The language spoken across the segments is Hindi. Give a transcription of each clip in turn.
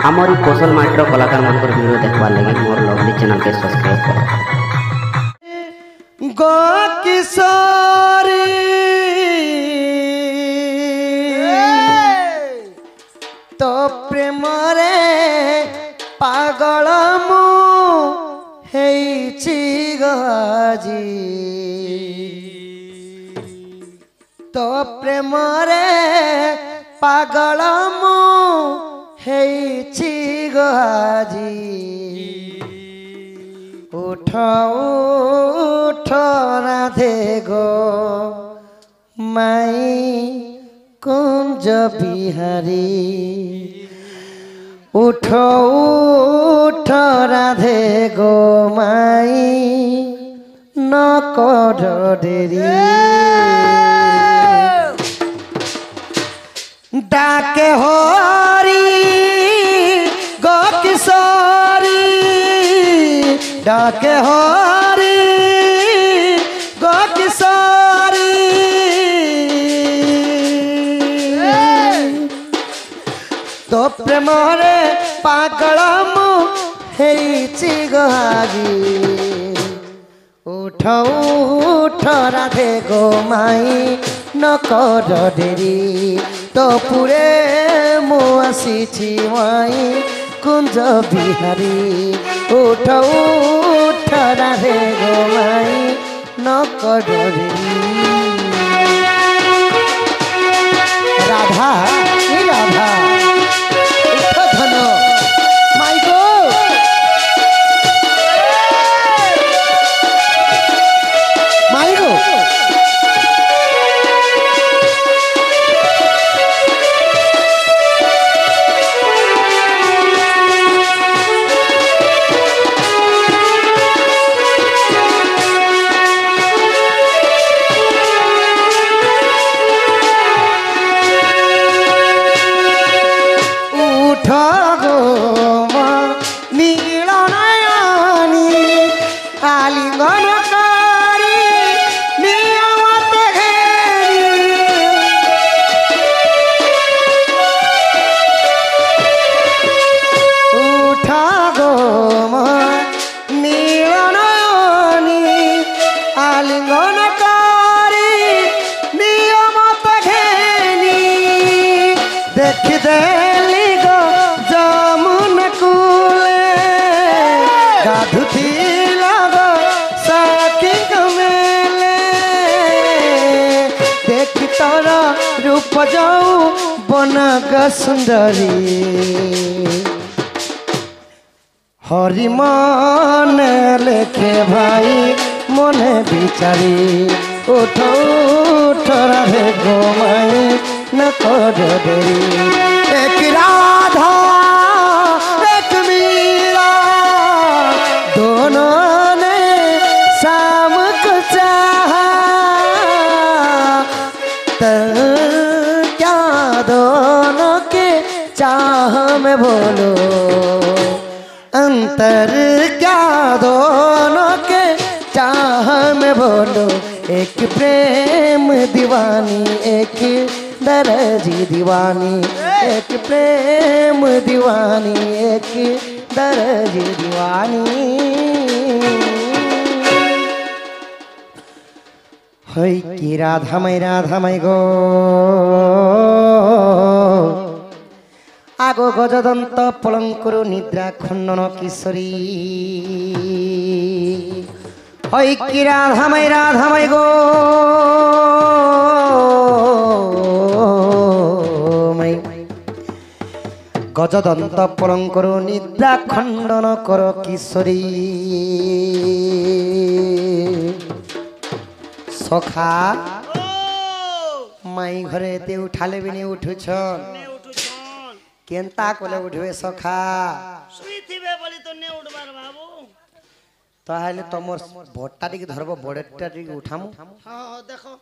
आमरी कौशल माइट्र कलाकार मान वीडियो देखवार लगे मोर लवली चैनल के सब्सक्राइब करो। गो किशोरी तो प्रेम रे पागल मु हेइछि गजी तो प्रेम रे पागल मु हेइछि गजी उठ उठ राधे गो माई कुंज बिहारी उठ उठ राधे गो माई न कर देरी डाके हरी गो किशोरी डाके हरी गो किशोरी तो प्रेम रे पागल मु हेइछि गजी उठ उठ राधे गो माई न कर देरी तो पुरे मु आसीछि माई कुंज बिहारी उठ उठ राधे गो माई न कर देरी राधा राधा उठ धन माई गो माई गो रूप जाऊ बनग सुंदरी हरि मन लेखे भाई मने बिचारी उठ उठ राधे गो माई न कर देरी एक राधा एक मीरा दोनों ने शाम को चाहा क्या दोनों के चाह में बोलो अंतर क्या दोनों के चाह में बोलो एक प्रेम दीवानी एक दरजी दीवानी एक प्रेम दीवानी एक दरजी दीवानी हई की राधामय गो आगो गजदंत पलंकुरु निद्रा खंडन किशोरी हई की राधामय गो गजदंत पलंकुरु निद्रा खंडन कर किशोरी सखा माई घरे ते उठाले भी नहीं उठुछन केंता कोले उठवे सखा सुईथिबे बोली तो ने उठबार बाबू ताहले तमर भट्टा टिक धरबो बड़ेटा टिक उठामु हां देखो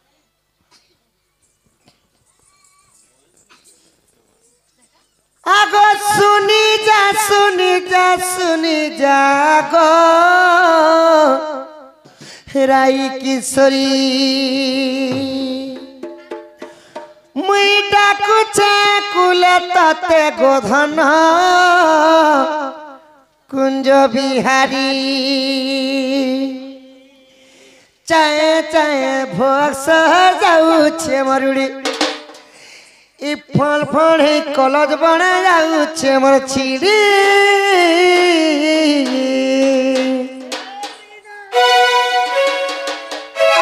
आगो सुनी जा गो राई किशोरी मुईटा ডাকুছে কুলে তাতে গোধন কুঞ্জ বিহারী চায়ে চায়ে ভোগ যাচ্ছে মরুড়ি ই ফল ফল হে কলজ বনে যাচ্ছে মোর ছিড়ি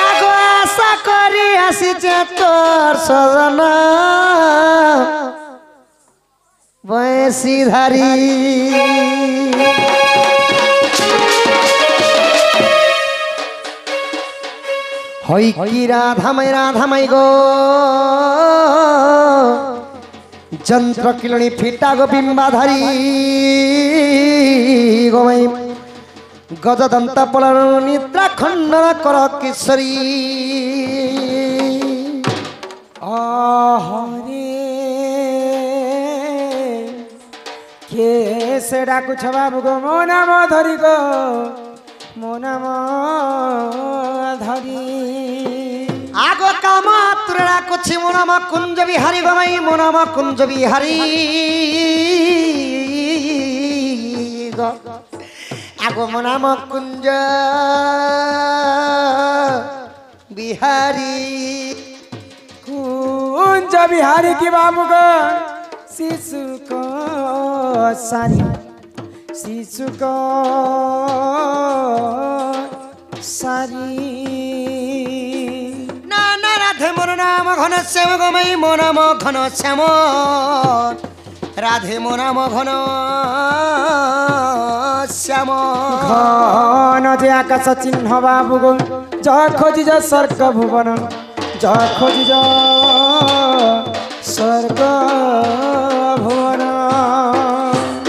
আগো আশা করি আসিছে তোর সজন বয়সী ধারী হই কি রাধামাই গো যন্ত্র কিলনি ফিটা গো বিম্বাধারী গোমাই গজদন্ত পলন নিদ্রা খণ্ডন কর কিশোরী হরে কে সে ডাকুছ বাবু গো মো নাম ধরি গো মো নাম ধরি আগো কামা তুরে ডাকুছি মো নাম কুঞ্জ বিহারী গোমাই মো নাম কুঞ্জ বিহারী গো আগো মো নাম কুঞ্জ বিহারী কুঞ্জ বিহারি কি বাবু গো শিশু को सारी शिशु को सारी না না রাধে মোর নাম ঘন শ্যাম গোমাই মো নাম ঘন শ্যাম রাধে মো নাম ঘন শ্যাম ঘন যে আকাশ চিহ্ন বাবু গো য খোঁজিজ স্বর্গ ভুবন য খোঁজিজ স্বর্গ ভুবন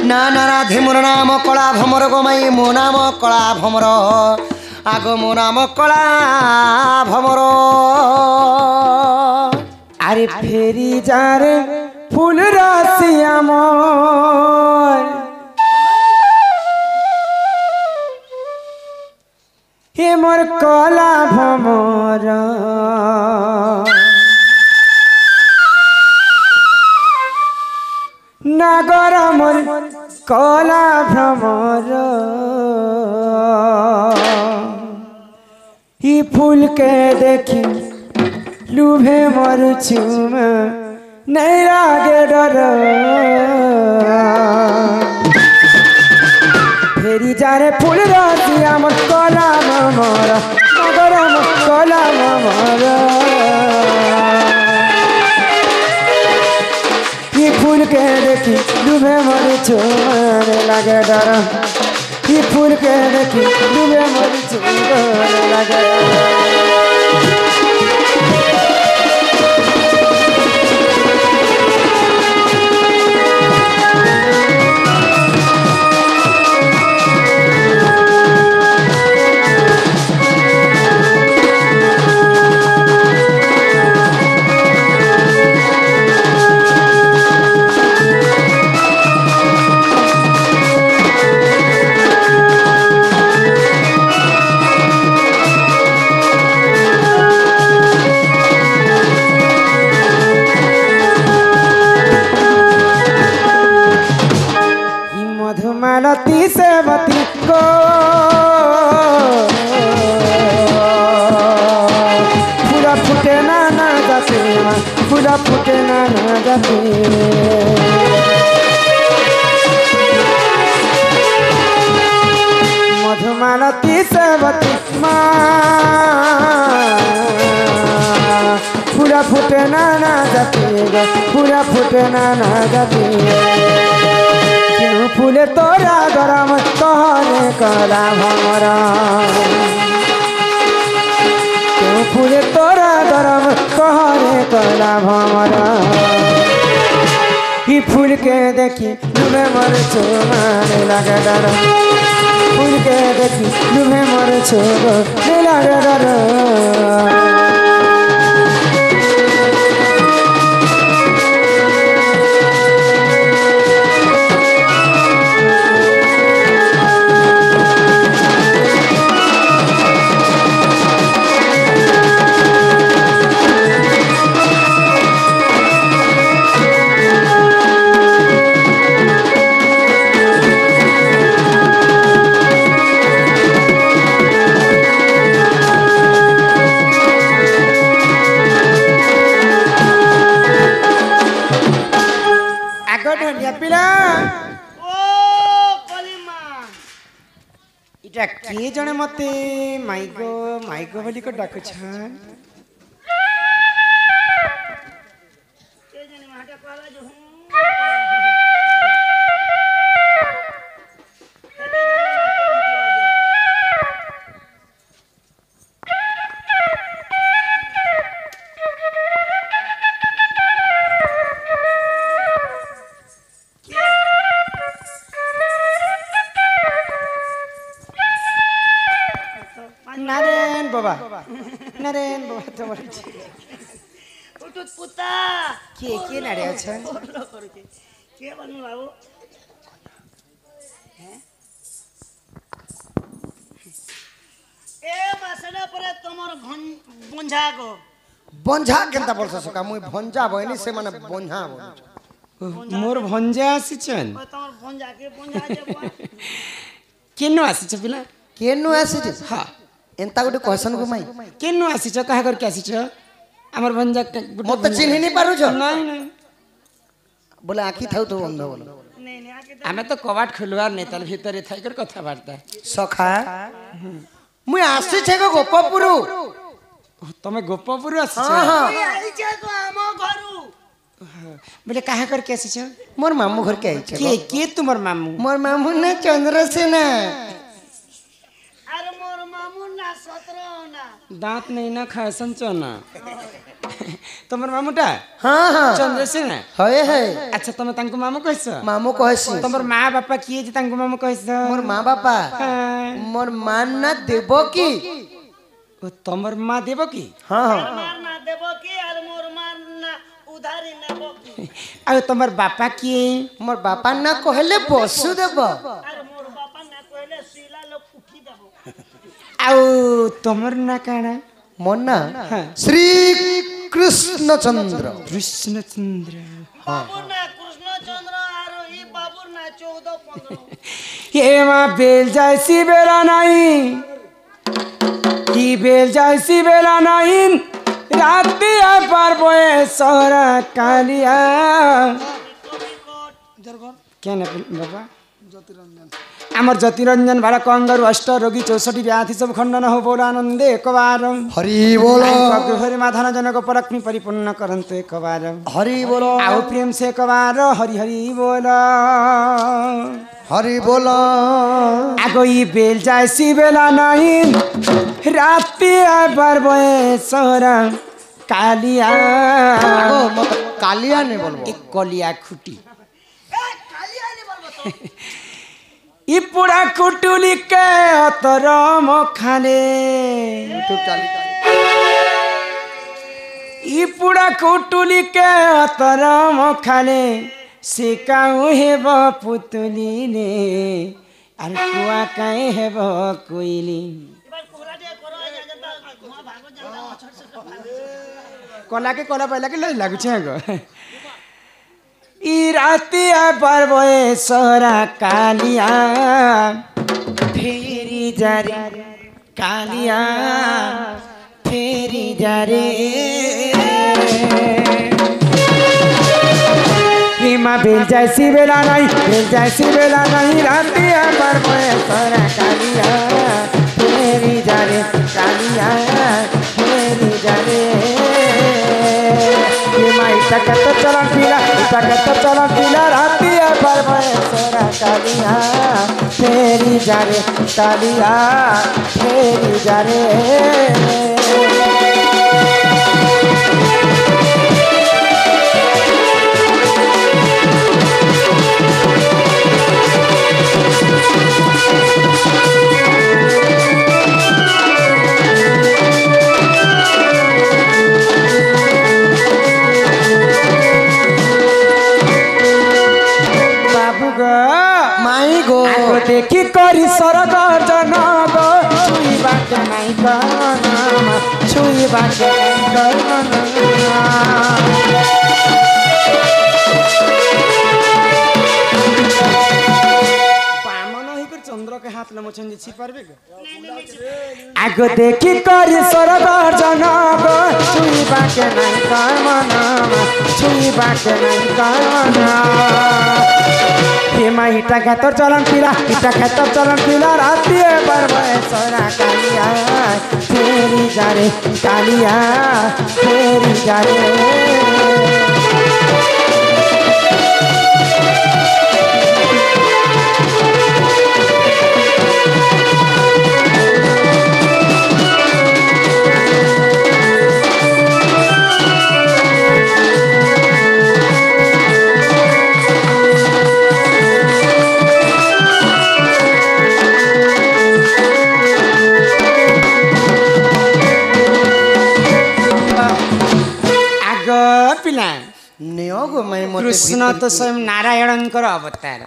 না না রাধে মোর নাম কলা ভমর গোমাই মো নাম কলা ভমর আগো মো নাম কলা ভমর আরে ফেরি যারে ফুল রাশি আমার হে মোর কলা ভমর নাগর মোর কলা ভ্রমর ই ফুল के देखी लुभे मरुछु नहीं लागे डर फेरी जारे फूल राशि आमर कला भमर नगर मोर कला भमर ये फूल के देखी डूबे मरी छोड़ने लगे डर ये फूल के देखी डूबे मरी छोड़ने लगे मधुमालती सेवती को पूरा फुटे ना जाते पूरा फुटे ना जाते मधुमालती सेवती पूरा फुटे ना जाते पूरा फुटे ना जाते क्यों फूले तोरा गरम तोहरे कला भमरा क्यों फूले तोरा गरम तोहरे कला भमरा ही फूल के देखी तुम्हें मर छो मारे लगे डर फूल के देखी तुम्हें मर छो लगे डर ঝিয়া পিলা ও কলিমা এটা কে জনে মতে মাইগো মাইগো বলি কো ডাকুছান কে জানি মাটা কলা যে নারেন বাবা নারেন বাবা তো বলছি উঠুত পুতা কে কে নাড়ে আছেন কে বলুন বাবু এ মাসেনা পরে তোমার বঞ্ঝা গো বঞ্ঝা কেনতা বলছ সকা মুই ভঞ্জা বইনি সে মানে বঞ্ঝা বলছ মোর ভঞ্জা আসিছেন ও তোমার বঞ্ঝা কে বঞ্ঝা যে কেন আসিছ পিলা কেনু আসিছে হ্যাঁ এন্তা গুটি কহসন গো মাই কেন আসিছ কাহা করকে আসিছ আমার ভঞ্জা মতে চিহ্নি নি পারুছ নাই নাই বলে আঁকি থাও তো বন্ধ বলো নেই নেই আগে আমি তো কবাট খুলবার নেই তার ভিতরে থাইকর কথাবার্তা সখা মুই আসিছে গো গোপপুরু তুমি গোপপুর আসিছ হ্যাঁ হ্যাঁ আইছে তো আমো ঘরু বলে কাহা করকে আসিছ মোর মামু ঘর কে আইছে কে কে তোমার মামু মোর মামু না চন্দ্রসেনা আর মোর মামু না সতর না দাঁত নেই না খায়সন চনা তোমার মামুটা হ্যাঁ হ্যাঁ চন্দ্রসেনা হয়ে হে আচ্ছা তুমি তাঙ্কু মামু কইছ মামু কহসি তোমার মা বাপা কিয়ে যে তাঙ্কু মামু কইছ মোর মা বাপা হ্যাঁ। মোর মা না দেবকি ও তোমার মা দেব কি হ্যাঁ হ্যাঁ মার না দেব কি আর মোর মার না উধারি নেব কি আর তোমার বাপা কি মোর বাপার না কহলে বসুদেব আর মোর বাপা না কইলে শিলা লোক উঠি দেব আউ তোমার না কানা মোর না হ্যাঁ। শ্রী কৃষ্ণচন্দ্র কৃষ্ণচন্দ্র বাবু না কৃষ্ণচন্দ্র আর ই বাবুর না 14-15 এ মা বেল যাইছি বেলা নাই কি বেল যাইছি বেলা নাই রাতি আর পারবো সরা কালিয়া কেন বাবা আমার জ্যোতিরঞ্জন ভাড়া কঙ্গারু অষ্ট রোগী 64 ব্যাধি সব খণ্ডন হো বল আনন্দে একবার হরি বল গৃহরে মাধান জনক পরাক্রমি পরিপূর্ণ করন্তু একবার হরি বল আও প্রেম সে একবার হরি হরি বল হরি বল আগই বেল যাইছি বেলা নাই রাতি আবার বয়সরা কালিয়া ও মত কালিয়া নে বলবো এক কলিয়া খুঁটি এই কালি আনি বলবো তো ই পুরা কুটুলিকে অতর মখানে ইউটিউব চালি ই পুরা কুটুলিকে অতর মখানে শিকাউ হেব পুতুলি নে আর কুয়া কাই হেব কইলি এবার কোরা দিয়ে করো এই জানতা ঘুমা ভাগো জানতা ছোট ছোট ভাগো কলাকে কলা পাইলাকে লজ লাগুছে গো ই রাতি আবার বয়সরা কালিয়া ফেরি যারে কালিয়া ফেরি যারে হিমা বেল যাইছি বেলা নাই বেল যাইছি বেলা নাই রাতি আবার বয়সরা কালিয়া ফেরি যারে কালিয়া ফেরি যারে ইটাকে তো চলন পিলা রাতি আবার বয়সরা কালিয়া ফেরি যারে কালিয়া ফেরি যারে বাবু গো মাই গো আগ দেখি করি সরগ জনগ ছুইবাকে নাই করনা ছুইবাকে নাই করনা বামন হইকর চন্দ্রকে হাত লমছন দিছি পারবে গো আগ দেখি করি সরগ জনগ ছুইবাকে নাই করনা ছুইবাকে নাই করনা ये माँ इटा खेतर चलन पिला इटा खेतर चलन पिला राती पर सोना कालिया फेरी जा रे कालिया फेरी जा रे नेओ गो मैं मते कृष्ण तो स्वयं नारायण अवतार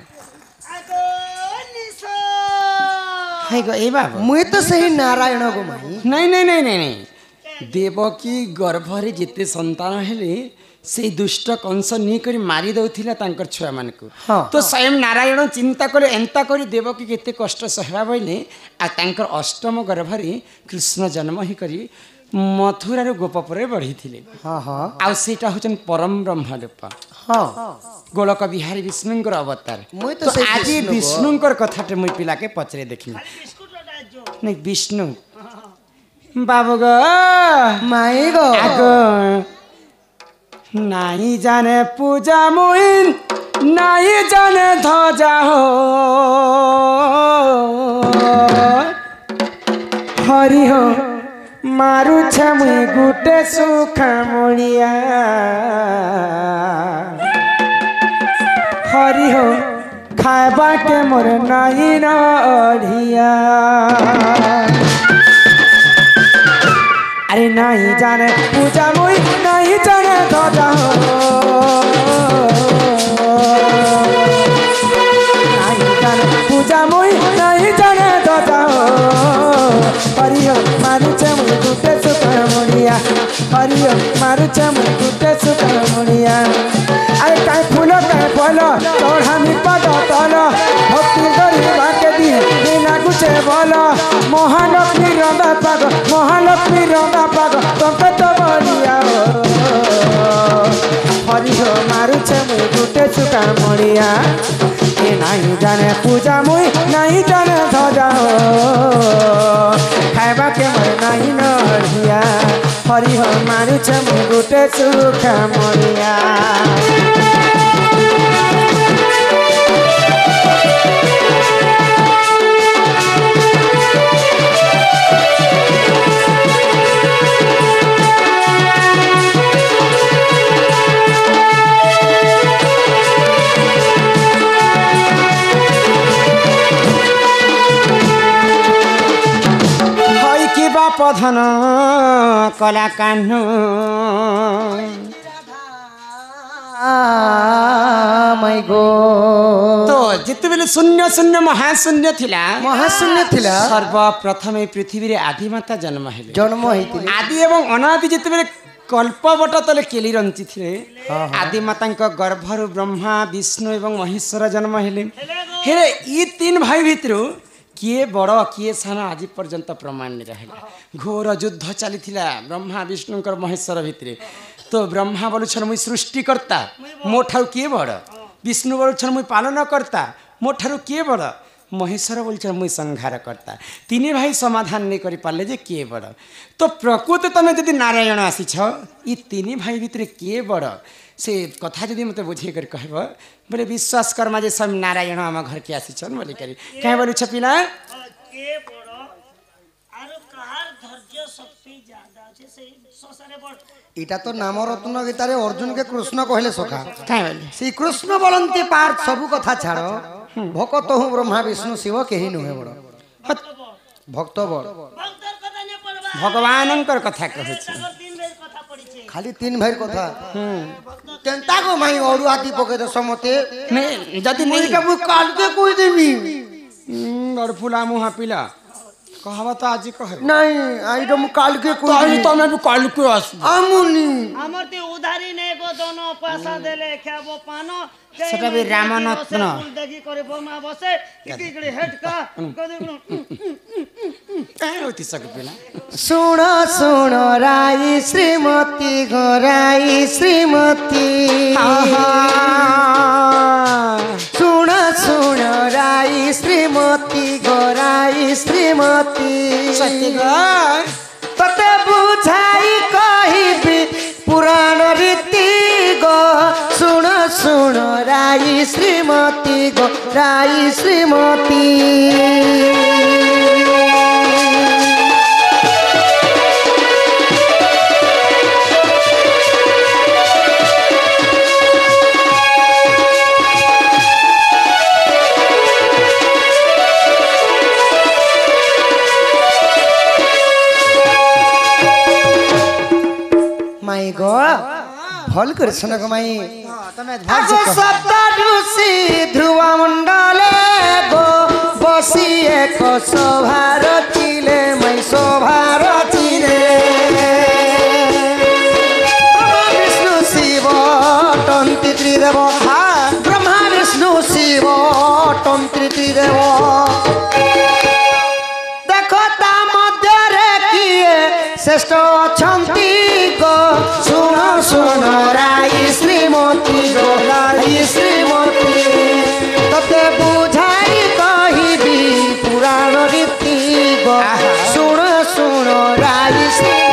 हाय गो ए बाबू मुई तो सही नारायण गो माई नहीं नहीं नहीं नहीं नहीं देवकी गर्भरे जिते संतान हेले से दुष्ट कंस नहीं करी मारी दउथिला तांकर छुआ मान को हाँ। तो स्वयं नारायण चिंता करे एंता करी देवकी केते कष्ट सहबा बोले आ तांकर अष्टम गर्भरे कृष्ण जन्म ही करी मथुरा रो गोपपुर बढ़ी थिले हाँ हाँ आ सेटा होचन परम ब्रह्म रूप हाँ गोलक बिहारी विष्णुंकर अवतार मुई तो तो से आज विष्णु गो। विष्णुंकर कथाटे मुई पिला के पचरे देखनी नहीं विष्णु बाबू गो माई गो आगो नहीं जाने पूजा मुइन नहीं जाने ध्वजा हो हरि हो मारू छमुई गुटे सुखा मुड़िया हरि हो खाएबा के मोर नहीं न अढ़िया अरे नहीं जाने पूजा मुई नहीं जाने ध्वजा हो नहीं जाने पूजा मुई नहीं जाने ध्वजा हो हरिओ मारू चमुई गुटे सुख मुड़िया हरिओ मारू चमुई गुटे सुख मुड़िया अरे काय फूल काय फल चढ़ा मी पद तल भक्ति करी बाके दी बिना गुचे बोल महालक्ष्मी रंगा पाग महालक्ष्मी रंगा पाग तंके तो बलिया हरिओ मारू चमुई गुटे सुख मुड़िया ये नहीं जाने पूजा मुई नहीं जाने ध्वजा हो खाइबा के मर नहीं न हरिया हरि हो मारू चमुई गुटे सुख मुड़िया पधन कला कान्ह माई गो तो जिते बेले शून्य शून्य महाशून्य थिला महाशून्य थिला सर्वप्रथम पृथ्वी रे आदिमाता जन्म हेले जन्म हेतिले आदि एवं अनादि जिते बेले कल्पवट तले केली रंची थिले आदिमाता गर्भरु ब्रह्मा विष्णु एवं महेश्वर जन्म हेले हेले ई तीन भाई भितरु किए बड़ किए सान आज पर्यंत प्रमाण नहीं रहा घोर युद्ध चली ब्रह्मा विष्णुकर महेश्वर भितर तो ब्रह्मा बोलुछन मुई सृष्टिकर्ता मो ठारू किए बड़ विष्णु बोलुछन मुई पालन करता मो ठारू किए बड़ महेश्वर बोलुछन मुई संहार करता तीन भाई समाधान नहीं कर पारे जे किए बड़ तो प्रकृत तमें जदि नारायण आसीछ ई तीन भाई भितर किए बड़ से कथा जदि मत बुझे कर कहब बोले विश्वास कर्मा जे सब नारायण आम घर के आसीछन बोले करी कहे बोलु छपिला के बड़ आरो कहार धैर्य शक्ति ज्यादा আছে সেই সসারে বড় इटा तो नाम रत्न गीतारे अर्जुन के कृष्ण कहले सखा कहे बोले श्री कृष्ण बोलंती पार्थ सब कथा छाड़ भक्त हूँ ब्रह्मा विष्णु शिव केही नुहे बड़ भक्त बड़ ভক্তর কথা নে পড়বা भगवानंकर कथा कहै छी তাগর তিন বের কথা পড়িছে खाली तीन भाई कथा केनता को माई अरु हाथी पके दो समते नहीं जदि मुई नहीं के मुई काल के कोई देबी और फुला मुहा पिला कहबा तो आज कहे नहीं आई तो मुई काल के कोई ताई तमे भी काल के आस आमुनी আমার তে উধারি নে গো দোনো পয়সা দেলে খাবো পানো সেটা বি রামনত্ন। দেখি করে বমা বসে কিকড়ি হেডকা কদে कहे होती सक पिला सुन सुन राई श्रीमती गोराई श्रीमती सुन श्रीमती सत्य गो तते बुझाई कहिबी पुराण रीति गो सुन सुन राई श्रीमती गो राई श्रीमती माई गो भल कर सुन गो माई तमे आगो सप्त ऋषि ध्रुव मंडले गो बसी एक शोभा रचिले माई शोभा रचिले ब्रह्मा विष्णु शिव तंत्री त्रिदेव ब्रह्मा विष्णु शिव तंत्री त्रिदेव देखो ता मध्य किए श्रेष्ठ अछंती गो सुन सुन राई श्रीमती गो राई श्रीमती तते बुझाई कहिबी पुराण रीति गो सुन सुन राई श्रीमती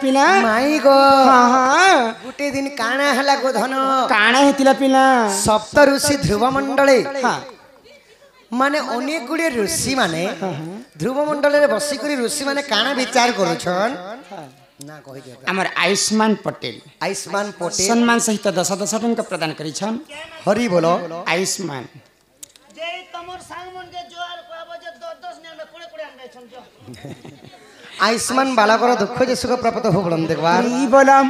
पिला माई गो हाँ हाँ गुटे दिन काना हला गो धन काना हेतिला पिला सप्त ऋषि ध्रुव मंडले हाँ माने अनेक गुड़े ऋषि माने ध्रुव मंडल रे बसी करी ऋषि माने काना विचार करूछन ना कहि दे हमर आयुष्मान पटेल आयुष्मान पटेल सम्मान सहित 10,000 टଙ୍କା प्रदान करिछन हरि बोलो आयुष्मान जे तमर सांग मन के जोर कहबो जे 10 ने 20 आंगे छन जो आयुष्मान बालकर दुख जे सुख प्राप्त हो बोलन देखबार ई बोलम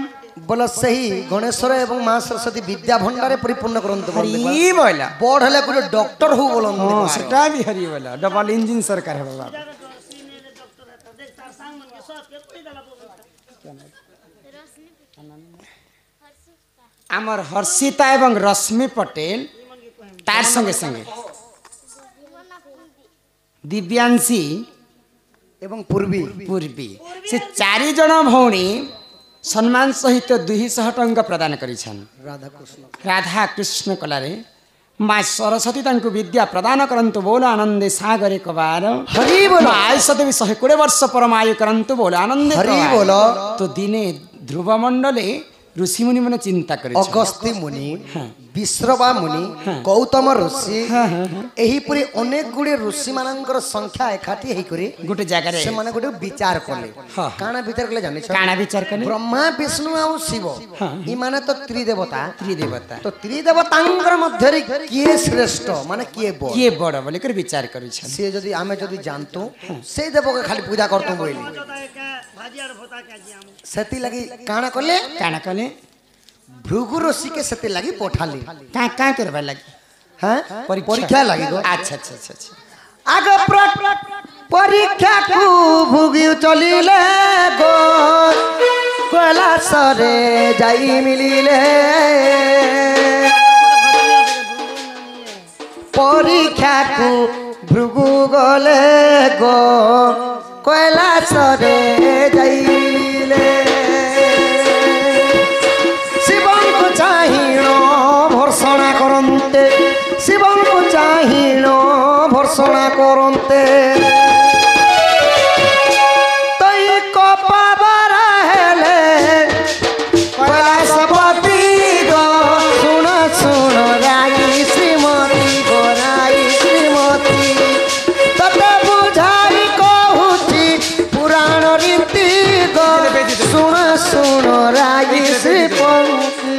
बोलो सही गणेश्वर एवं मां सरस्वती विद्या भंडारे परिपूर्ण करंतु बोल देखबार ई बोला बड़ हले गुटे डॉक्टर हो बोलन हां देखबार सेटा भी हरी बोला डबल इंजन सरकार है बाबा सीनियर डॉक्टर रहता देख तार सांग मन के सब के कोई दला बोल हमर हर्षिता एवं रश्मि पटेल तार संगे संगे दिव्यांशी एवं पूर्वी पूर्वी से 4 जन भौणी सम्मान सहित 200 टଙ୍କା प्रदान करिछन राधा कृष्ण राधा कृष्ण कलारे माँ सरस्वती तांको विद्या प्रदान करंतु बोल आनंदे सागरे कबार हरि बोलो आयुष देवी 120 वर्ष परमायु करंतु बोल आनंदे हरि कबार। बोलो तो दिने ध्रुव मंडले ऋषि मुनि मन चिंता करे अगस्ती मुनि विश्रवा मुनि गौतम ऋषि एही पुरी अनेक गुड़े ऋषि मानकर संख्या एकाठी हेई करी गोटे जगह रे से माने गुटे विचार करले हाँ। काना विचार करले जानि छ काना विचार कने ब्रह्मा विष्णु और शिव ई माने तो त्रिदेवता त्रिदेवता तो त्रिदेवतांकर मध्य रे किए श्रेष्ठ माने किए बड़ किए बड़ बोले कर विचार करिछन से जदी आमे जदी जानतु से देव के खाली पूजा करतु बोइली जोता के भाजियार भोता के जी हम सेति लगी काना करले काना कने भृगु ऋषि के सेति लगी पठाली का करबा लगी हैं परीक्षा लगी गो अच्छा अच्छा अच्छा अच्छा आग परीक्षा को भुगी चलिले गो कैलासरे जाई मिलिले परीक्षा को भृगु गले गो कैलासरे जाई मिलिले शिवं को चाहिनो भर्सना करन्ते शिवं को चाहिनो भर्सना करन्ते तई को पावर हेले कैलासपति गो सुन सुन राई श्रीमती गो राई श्रीमती तते बुझाई कहूची पुराण रीति गो सुन सुन राई श्रीमती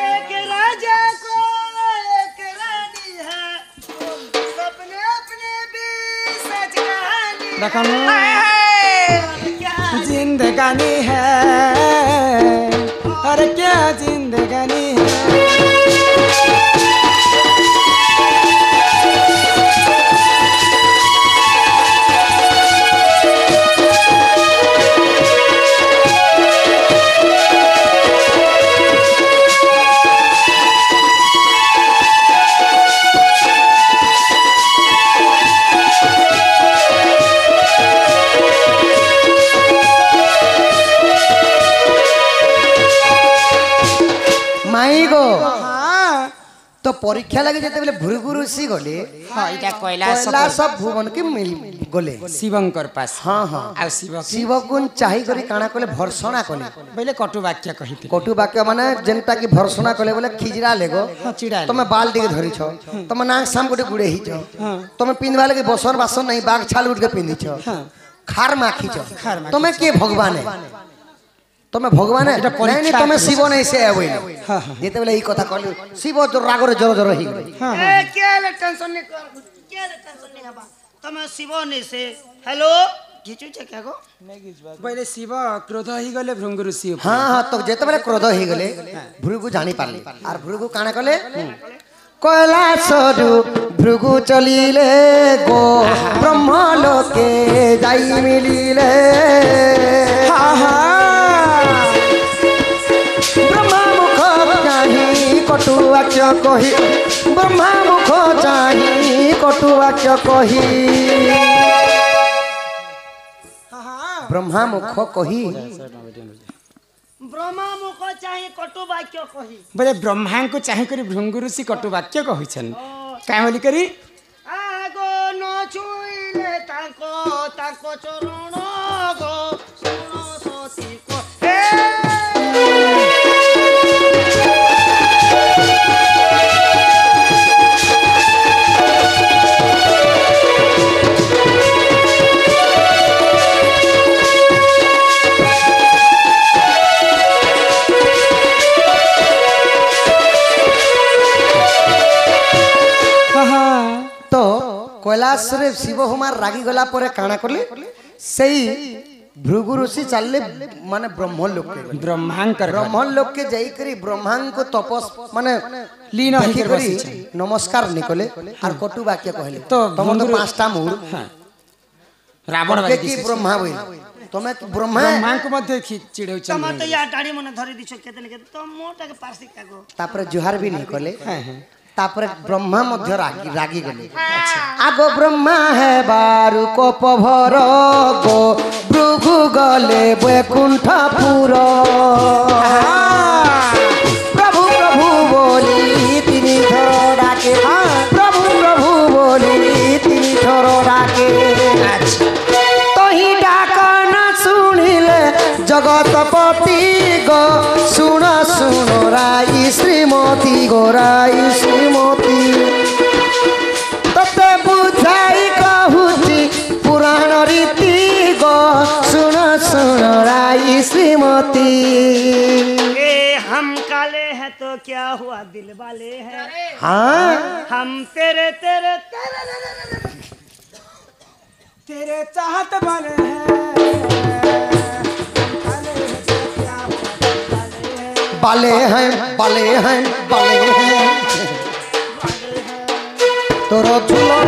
एक राजा को एक रानी है सपने अपने भी सच कहानी देखो क्या जिंदगानी है अरे क्या जिंदगानी है परीक्षा लगे जेते बेले भृगु ऋषि गले हां इटा कैलाश कैलाश भुवन के गले शिवंकर पास हां हां आ शिव गुण चाहि करी काना कले भर्सना कले पहले कटु वाक्य कहिते कटु वाक्य माने जेनटा की भर्सना कले बोले खिजरा लेगो चिड़ा तमे बाल टिके धरि छ तमे नाक साम गोटे गुडे ही छ तमे पिनवा लगे बसन बासन नहीं बाग छाल उठ के पिनी छ खार माखी छ तमे के भगवान है तमे भगवान है नहीं तमे शिव नहीं से आवे जेते बेले ई कथा कहली शिव जो रागरे जरो जरो ही ए केले टेंशन नहीं कर केले टेंशन नहीं हबा तमे शिव नहीं से हेलो घिचू छ क्या गो पहले शिव क्रोध ही गले भृंग ऋषि हां हां तो जेते बेले क्रोध ही गले भृगु जानी पारले आर भृगु काना कले कैलासरु भृगु चलिले गो ब्रह्म लोके जाई मिलिले हा हा ब्रह्मा मुख चाहि कटु वाक्य कहि ब्रह्मा मुख चाहि कटु वाक्य कहि ब्रह्मा मुख कहि ब्रह्मा मुख चाहि कटु वाक्य कहि बोले ब्रह्मा को चाहे करी भृंग ऋषि कटु वाक्य कहिछन काय होली करी आगो न छुइले ताको चरण गो सुनो सती को तो कैलाश रे शिव कुमार रागी गला परे काना करले सेई भृगु ऋषि चलले माने ब्रह्मलोक के ब्रह्मांकर ब्रह्मलोक के जाई करी ब्रह्मांग को तपस माने लीन होई कर करी बसिछ नमस्कार निकले और कटु वाक्य कहले तो तुम तो पांचटा मूड रावण के की ब्रह्मा बोल तमे ब्रह्मा ब्रह्मा को मध्य चिड़ौ चल तमा तो या डाड़ी मने धरि दिछो केतने के तो मोटा के पार्सी कागो तापर जुहार भी निकले तापर ब्रह्मा मध्य रागी रागी गले आगो ब्रह्मा है बारु को पभर गो भृगु गले बैकुंठपुर प्रभु प्रभु बोली तिनी थर डाके प्रभु प्रभु बोली तिनी थर डाके तही डाक न सुनिले जगतपति गो सुन सुन राई श्रीमती गो राई श्रीमती तते बुझाई कहूची पुराण रीति गो सुन सुन राई श्रीमती ए हम काले हैं तो क्या हुआ दिल वाले हैं हाँ हम तेरे तेरे तेरे तेरे चाहत वाले हैं बाले हैं बाले हैं बाले हैं तोरो झूलो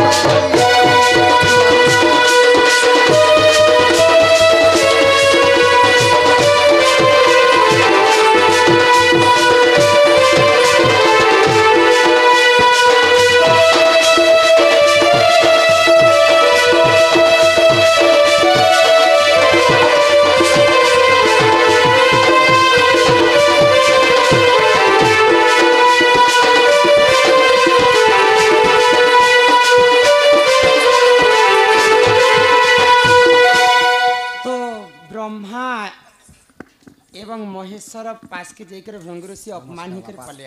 एवं महेश्वर पास के जाकर भृंग ऋषि अपमान ही कर पले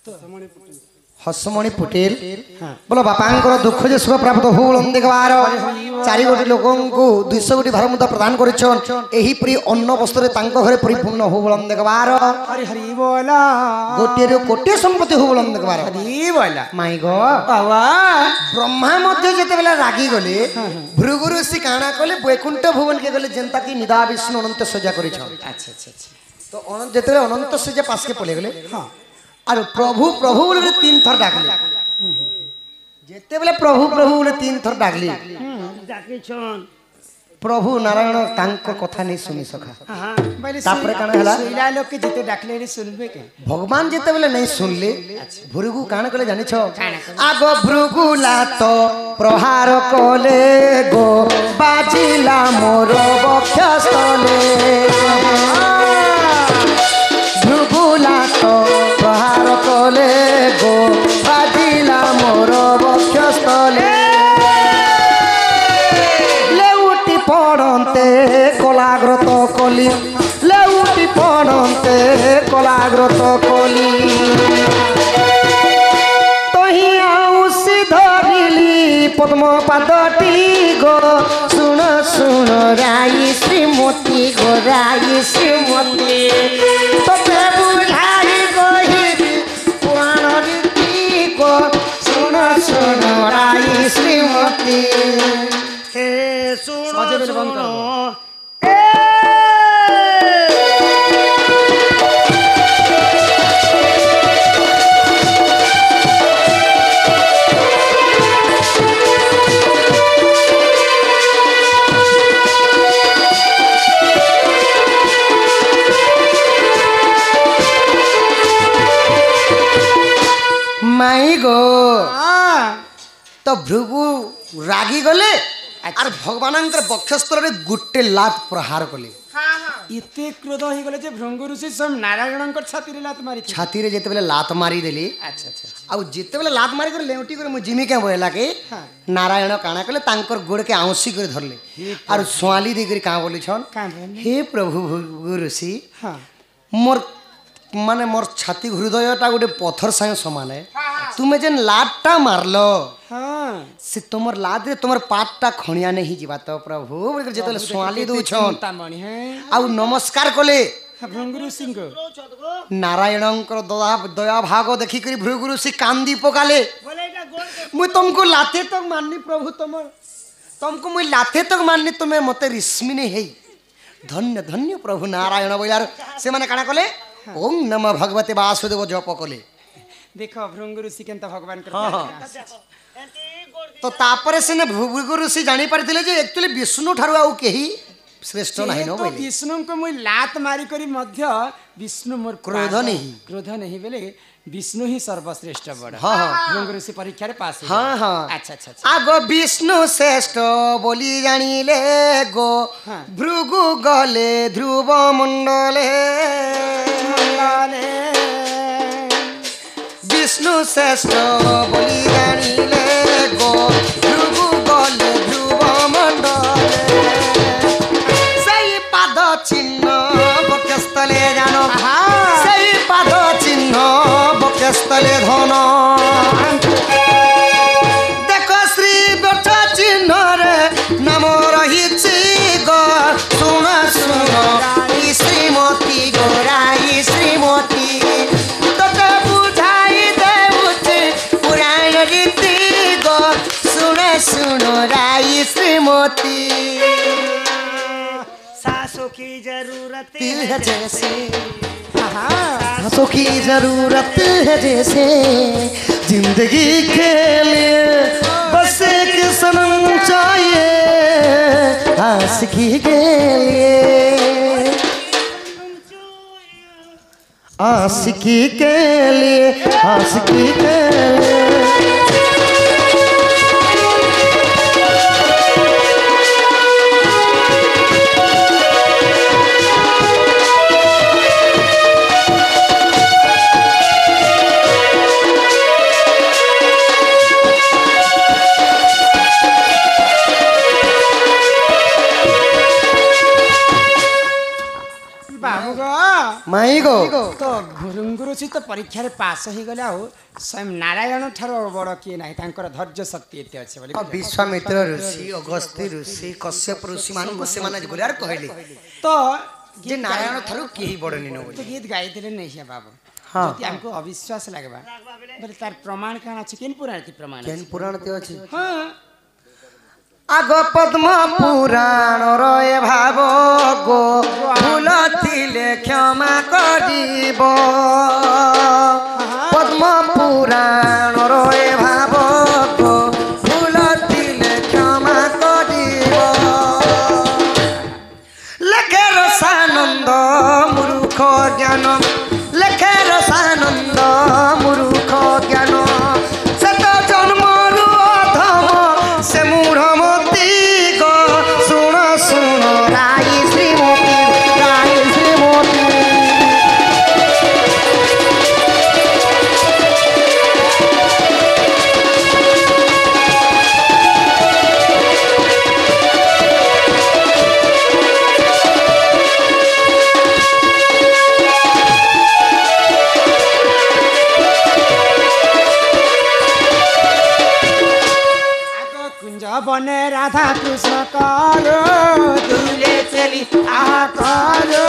तो हसमणि पटेल बोलो बापांकर दुख जे सुख प्राप्त हो देखबार चारि गोटी लोकों को 200 गोटी भार मुद्दा प्रदान करिछन एही प्रिय अन्न वस्त्र तांको घरे परिपूर्ण हो देखबार हरि हरि बोला गोटे रे कोटे संपत्ति हो देखबार हरि बोला माई गो बाबा ब्रह्मा मध्य जेते बेला रागी गले भृगु ऋषि काना कले वैकुंठ भुवन के गले जनता की निदा विष्णु अनंत सजा करिछन अच्छा अच्छा अच्छा तो अनंत जेते अनंत सजा पास के पले गले हां और प्रभु प्रभु बोले 3 थर डाकले जेते बेले प्रभु प्रभु बोले 3 थर डाकली डाकी छन प्रभु नारायण तांको कथा नहीं सुनी सका हां तापरे काना हला सुइला लोग के जेते डाकले रे सुनबे के भगवान जेते बेले नहीं सुनले भृगु काना कले जानि छ आगो भृगु लात प्रहार कले गो बाजिला मोर बक्षस्थले भृगु लात प्रहार कले गो କଲି ଲେଉଟି ପଡ଼ନ୍ତେ କଲାଗ୍ରତ କଲି ତହିଁ ଆଉସି ଧରିଲି ପଦ୍ମ ପାଦଟି ଗୋ ଶୁଣ ଶୁଣ ରାଇ ଶ୍ରୀମତୀ ଗୋ ରାଇ ଶ୍ରୀମତୀ ତତେ ବୁଝାଇ କହିବି ପୁରାଣ ରୀତି ଗୋ ଶୁଣ ଶୁଣ ରାଇ ଶ୍ରୀମତୀ हे सुनो बजे बेल बंद सुनो करो। ए ମାଇ ଗୋ हाँ ତ ଭୃଗୁ ରାଗି ଗଲେ ଆର ଭଗବାନଙ୍କର ବକ୍ଷସ୍ଥଳରେ ଗୋଟେ ଲାତ ପ୍ରହାର କଲେ ଏତେ କ୍ରୋଧ ହେଇଗଲେ ଯେ ଭୃଙ୍ଗୁ ଋଷି ସ୍ୱୟଂ ନାରାୟଣଙ୍କର ଛାତିରେ ଲାତ ମାରିଥିଲେ ଛାତିରେ ଯେତେବେଳେ ଲାତ ମାରିଦେଲି ଆଚ୍ଛା ଆଚ୍ଛା ଆଉ ଯେତେବେଳେ ଲାତ ମାରି କରି ଲେଉଟି କରି ମୁଁ ଜିମି କେଁ ବୋଇଲା କି ନାରାୟଣ କାଣା କଲେ ତାଙ୍କର ଗୋଡ଼କେ ଆଉଁସି କରି ଧରଲେ ଆର ସୁଆଲି ଦେଇକରି କାଁ ବୋଲିଛନ୍ କାଁ ବୋଲେ? ହେ ପ୍ରଭୁ ଭୃଗୁ ଋଷି ହଁ মোর মানে মোর ছাতি হৃদয়টা গোটে পথর সাথে সমানে তুমি যেন লাটটা মারল ହଁ সে তোমার লাদে তোমার পাটটা খণিয়া নেই যা তো প্রভু যেতলে সোয়ালি দৌছন চিন্তাମଣି হ্যাঁ আউ নমস্কার কলে ଭୃଙ୍ଗୁ ଋଷିଙ୍କ নারায়ণଙ୍କର দয়া ভাগ দেখিকি ভৃগু ঋষি কান্দি পকালে बोले এটা गोल के মুই তোমাকে লাথে তক মাননি প্রভু তোমাকে মুই লাথে তক মাননি তুমি মতে রিস্মিনি হেই ধন্য ধন্য প্রভু নারায়ণ বইলার সে মানে কাଣା কলে ওং নম ভগবতে বাসুদেব জপ কলে ଦେଖ ଭୃଙ୍ଗୁ ଋଷି କେନ୍ତା ଭଗବାନଙ୍କର ହଁ, ହଁ। एंती गोल তো তারপরে সিনে ভৃগু ঋষি জানি পারিলে যে একচুয়ালি বিষ্ণু ঠারু আউ কেহি শ্রেষ্ঠ নাহি ন ଯେହେତୁ বইলে ବିଷ୍ଣୁଙ୍କୁ ମୁଇଁ ଲାତ ମାରିକରି ମଧ୍ୟ ବିଷ୍ଣୁ ମୋର କ୍ରୋଧ ପାଦ- ନେହି। କ୍ରୋଧ ନେହି ବେଲେ ବିଷ୍ଣୁ ହିଁ ସର୍ବଶ୍ରେଷ୍ଠ ବଡ଼ ହଁ, ହଁ। ଭୃଙ୍ଗୁ ଋଷି ପରୀକ୍ଷାରେ পাস হ্যাঁ হ্যাঁ আচ্ছা আচ্ছা আচ্ছা আগ বিষ্ণু শ্রেষ্ঠ বলি জানিলে গো হ্যাঁ। ভৃগু গলে ধ্রুব মণ্ডলে মণ্ডলে বিষ্ণু শ্রেষ্ঠ বলি জানিলে গো ভৃগু গলে ধ্রুব মণ্ডলে সেই পাদ চিহ্ন বক্ষস্থলে জানো সেই পাদ চিহ্ন বক্ষস্থলে ধন দেখো শ্রী বট চিহ্নরে নাম রহিছি গো শুণ শুণ রাই শ্রীমতী গো রাই শ্রীমতী তোকে বুঝাই দেউছি পুরাণ রীতি গো শুণ শুণ রাই শ্রীমতী सासों की जरूरत दिल है है जैसे हाँ सांसों की जरूरत है जैसे जिंदगी के लिए बस एक सनम चाहिए आशिकी के लिए आशिकी के लिए आशिकी के लिए ବାବୁ ଗୋ ମାଇ ଗୋ ତ ଭୃଙ୍ଗୁ ଋଷି ତ ପରୀକ୍ଷାରେ ପାସ୍ ହେଇଗଲେ ଆଉ ସ୍ୱୟଂ ନାରାୟଣ ଠାରୁ ବଡ଼ କିଏ ନାହିଁ ତାଙ୍କର ଧୈର୍ଯ୍ୟ ଶକ୍ତି ଏତେ ଅଛି ବୋଲି ବିଶ୍ୱାମିତ୍ର ଋଷି ଅଗସ୍ତ୍ୟ ଋଷି କଶ୍ୟପ ଋଷି ମାନଙ୍କୁ ସେମାନେ ଗୁଲାର କହିଲେ ତ ଯେ ନାରାୟଣ ଠାରୁ କେହି ବଡ଼ ନିନ ବୋଲି ତ ଗୀତ ଗାଇଥିଲେ ନେଇ ସେ ବାବୁ ହଁ। ଯଦି ଆମକୁ ଅବିଶ୍ୱାସ ଲାଗବା ବୋଲେ ତାର ପ୍ରମାଣ କାଣ ଅଛି କେନ୍ ପୁରାଣ ପ୍ରମାଣ ଅଛି? କେନ୍ ପୁରାଣ ତେ ଅଛି ହଁ আগ পদ্ম পুরাণর এ ভাব গো ভুল থিলে ক্ষমা করিব পদ্ম পুরাণর এ ভাব গো ভুল থিলে ক্ষমা করিব লেখে রসানন্দ মূর্খ জ্ঞান লেখে রসানন্দ মূর্খ জ্ঞান সে তো জন্মরু অধম সে মূঢ়মতি গো শুণ শুণ রাই শ্রীমতী রাই শ্রীমতী রাধা কৃষ্ণ করো দিলে চেলি আহা করো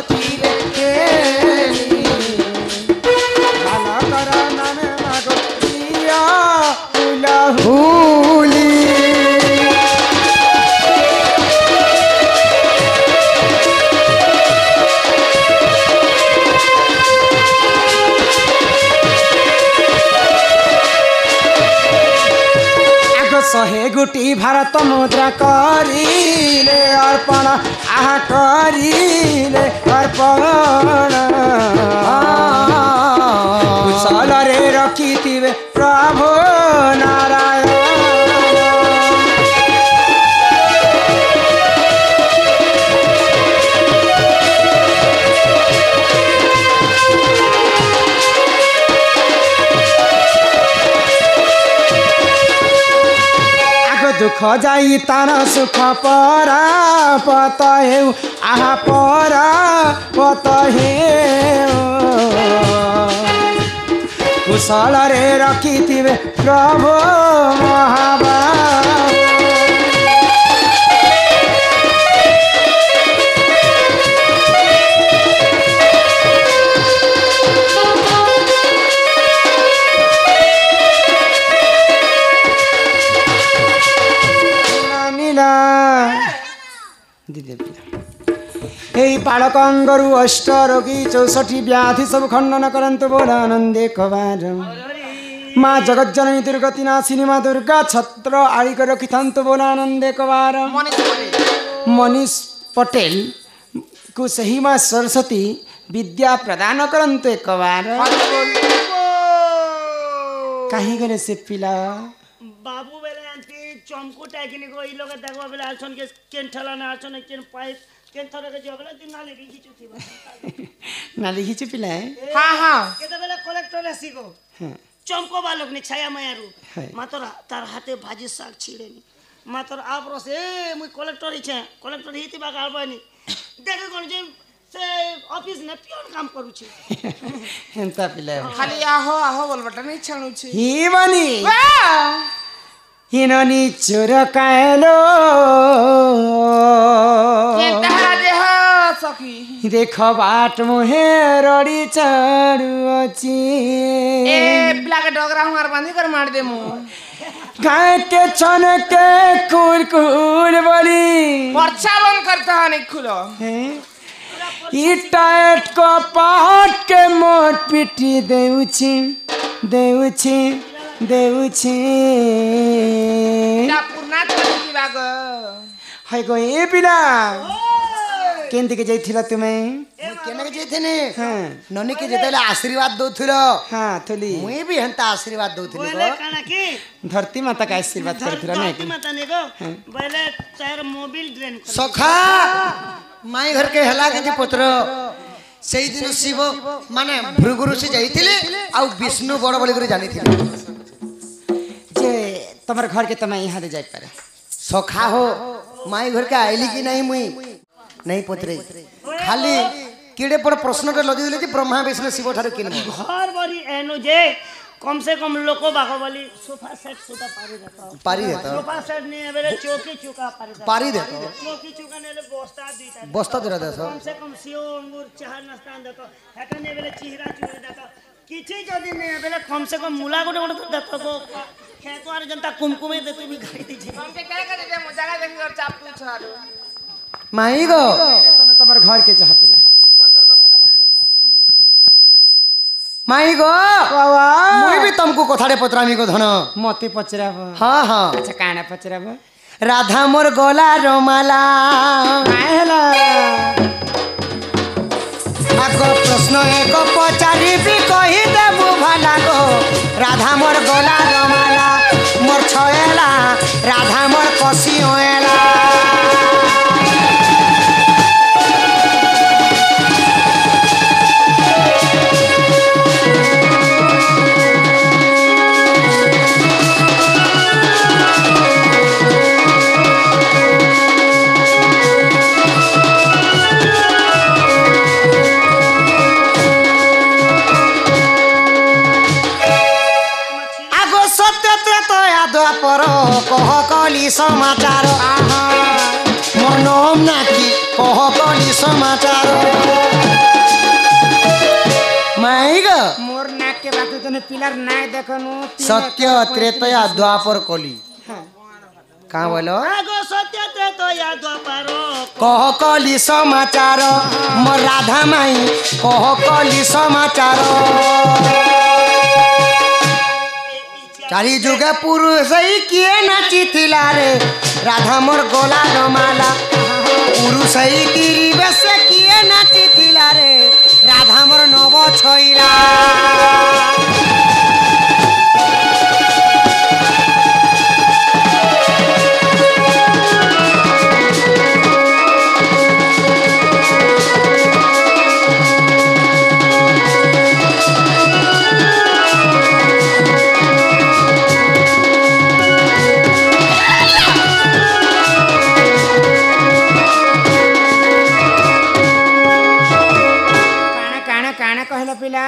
দিলে চেলি বালকর নামে মাগো প্রিয় হুলি शहे गुटी भारत मुद्रा करिले अर्पण आहा करिले अर्पण कुशल रे रखिथिबे प्रभु नारायण दुख जाई तार सुख परा पत हेउ आहा परा पत हेउ कुशल रे रखिथिबे प्रभु महाबाहु बालकंगरु अष्ट रोगी 64 व्याधि सब खंडन करंतु बोलानंदे कवार माँ जगत जननी दुर्गति नाशिनी माँ दुर्गा छत्र आड़िक रखिथंतु बोलानंदे कवार मनीष पटेल को सही माँ सरस्वती विद्या प्रदान करंतु एक बार कहीं गले से पिला बाबू बेले आंटी चमकू टाइकिनी को ई लोग देखो बेले आलसन के केन ठलाना आलसन केन पाइप केन थरे के जबले दिन नाली लिखी चुथी बा नाली खिचु पिला है हां हां केते बेले कलेक्टर एसी को चमको बालक ने छाया मायारू मातर तार हाथे भाजी साग छिड़ेनी मातर आप रसे मुई कलेक्टर हिचे कलेक्टर हिती बा गालबानी देखे कोन जे से ऑफिस ने पियोन काम करू छी हेंता पिला खाली आहो आहो बोलबटा नहीं छाणु छी ही बनी हिननी चोर कायलो के तहरा देह सखी देख बाट मोहे रड़ी चाड़ू अछि ए ब्लैक डोगरा हमार बांधी कर मार दे मु गाय के छन के कुल कुल बोली पर्चा बंद करता है नहीं खुलो ई टाइट को पाट के मोट पिटी देउछि देउछि देउछि ना पुरना चली बाग हाय गो ए बिना केंदी के जाइथिला तुमे केने के जैथेने ननी के जेतेले आशीर्वाद दउथिलो हां थली मुई भी हंता आशीर्वाद दउथिलो बोले काना की धरती माता का आशीर्वाद करथिला नहीं धरती माता ने को बोले चार मोबिल ड्रेन कर सखा माई घर के हला के पुत्र सेई दिन शिव माने भृगुरु से जाइथिले आ विष्णु बड़ बड़ करे जानिथिले जे तमर घर के तमे यहां दे जाय पारे सखा हो माई घर के आइली कि नहीं मुई नहीं पुत्र खाली कीड़े पर प्रश्न के लदी दिले जे ब्रह्मा विष्णु शिव ठारे किन घर बड़ी एनो जे कम से कम लोको बागो वाली सोफा सेट सुता पारी देता सोफा सेट ने बेले चौकी चुका पारी देता चौकी चुका ने बस्ता दीता बस्ता दे देता कम से कम सेव अंगूर चाह नाश्ता देता हेटा ने बेले चिहरा चुरे देता किछि जदी ने बेले कम से कम मुला गोटे गोटे देता को खेतो आर जनता कुमकुमे देते भी गाड़ी दीजे हम के क्या करे दे मजागा देखि और चाप तू छाड़ो माई गो तमे तमर घर के चाह पिला माई गो बाबा मुई भी तुमको कथारे पत्रामी को धन मते पचराब हां हां अच्छा काना पचराब राधा मोर गला रमाला काहेला आगो प्रश्न एक पचारी भी कहि देबु भला गो राधा मोर गला रमाला मोर छयला राधा मोर कसी होएला पर कह कली कली समाचार मोर नाम नाकी कह कली समाचार माइग मोर नाक के बात तने पिलर नाक देखनु सत्य त्रेतया द्वापर कली कहाँ बोलो आगो सत्य त्रेतया द्वापर कह कली समाचार मोर राधा माई कह कली समाचार चारि जुगे पुरुष किए नाची थिला रे राधा मोर गोला जमाला पुरुष तिरी बेस किए नाची थिला रे राधा मोर नव छइला पिला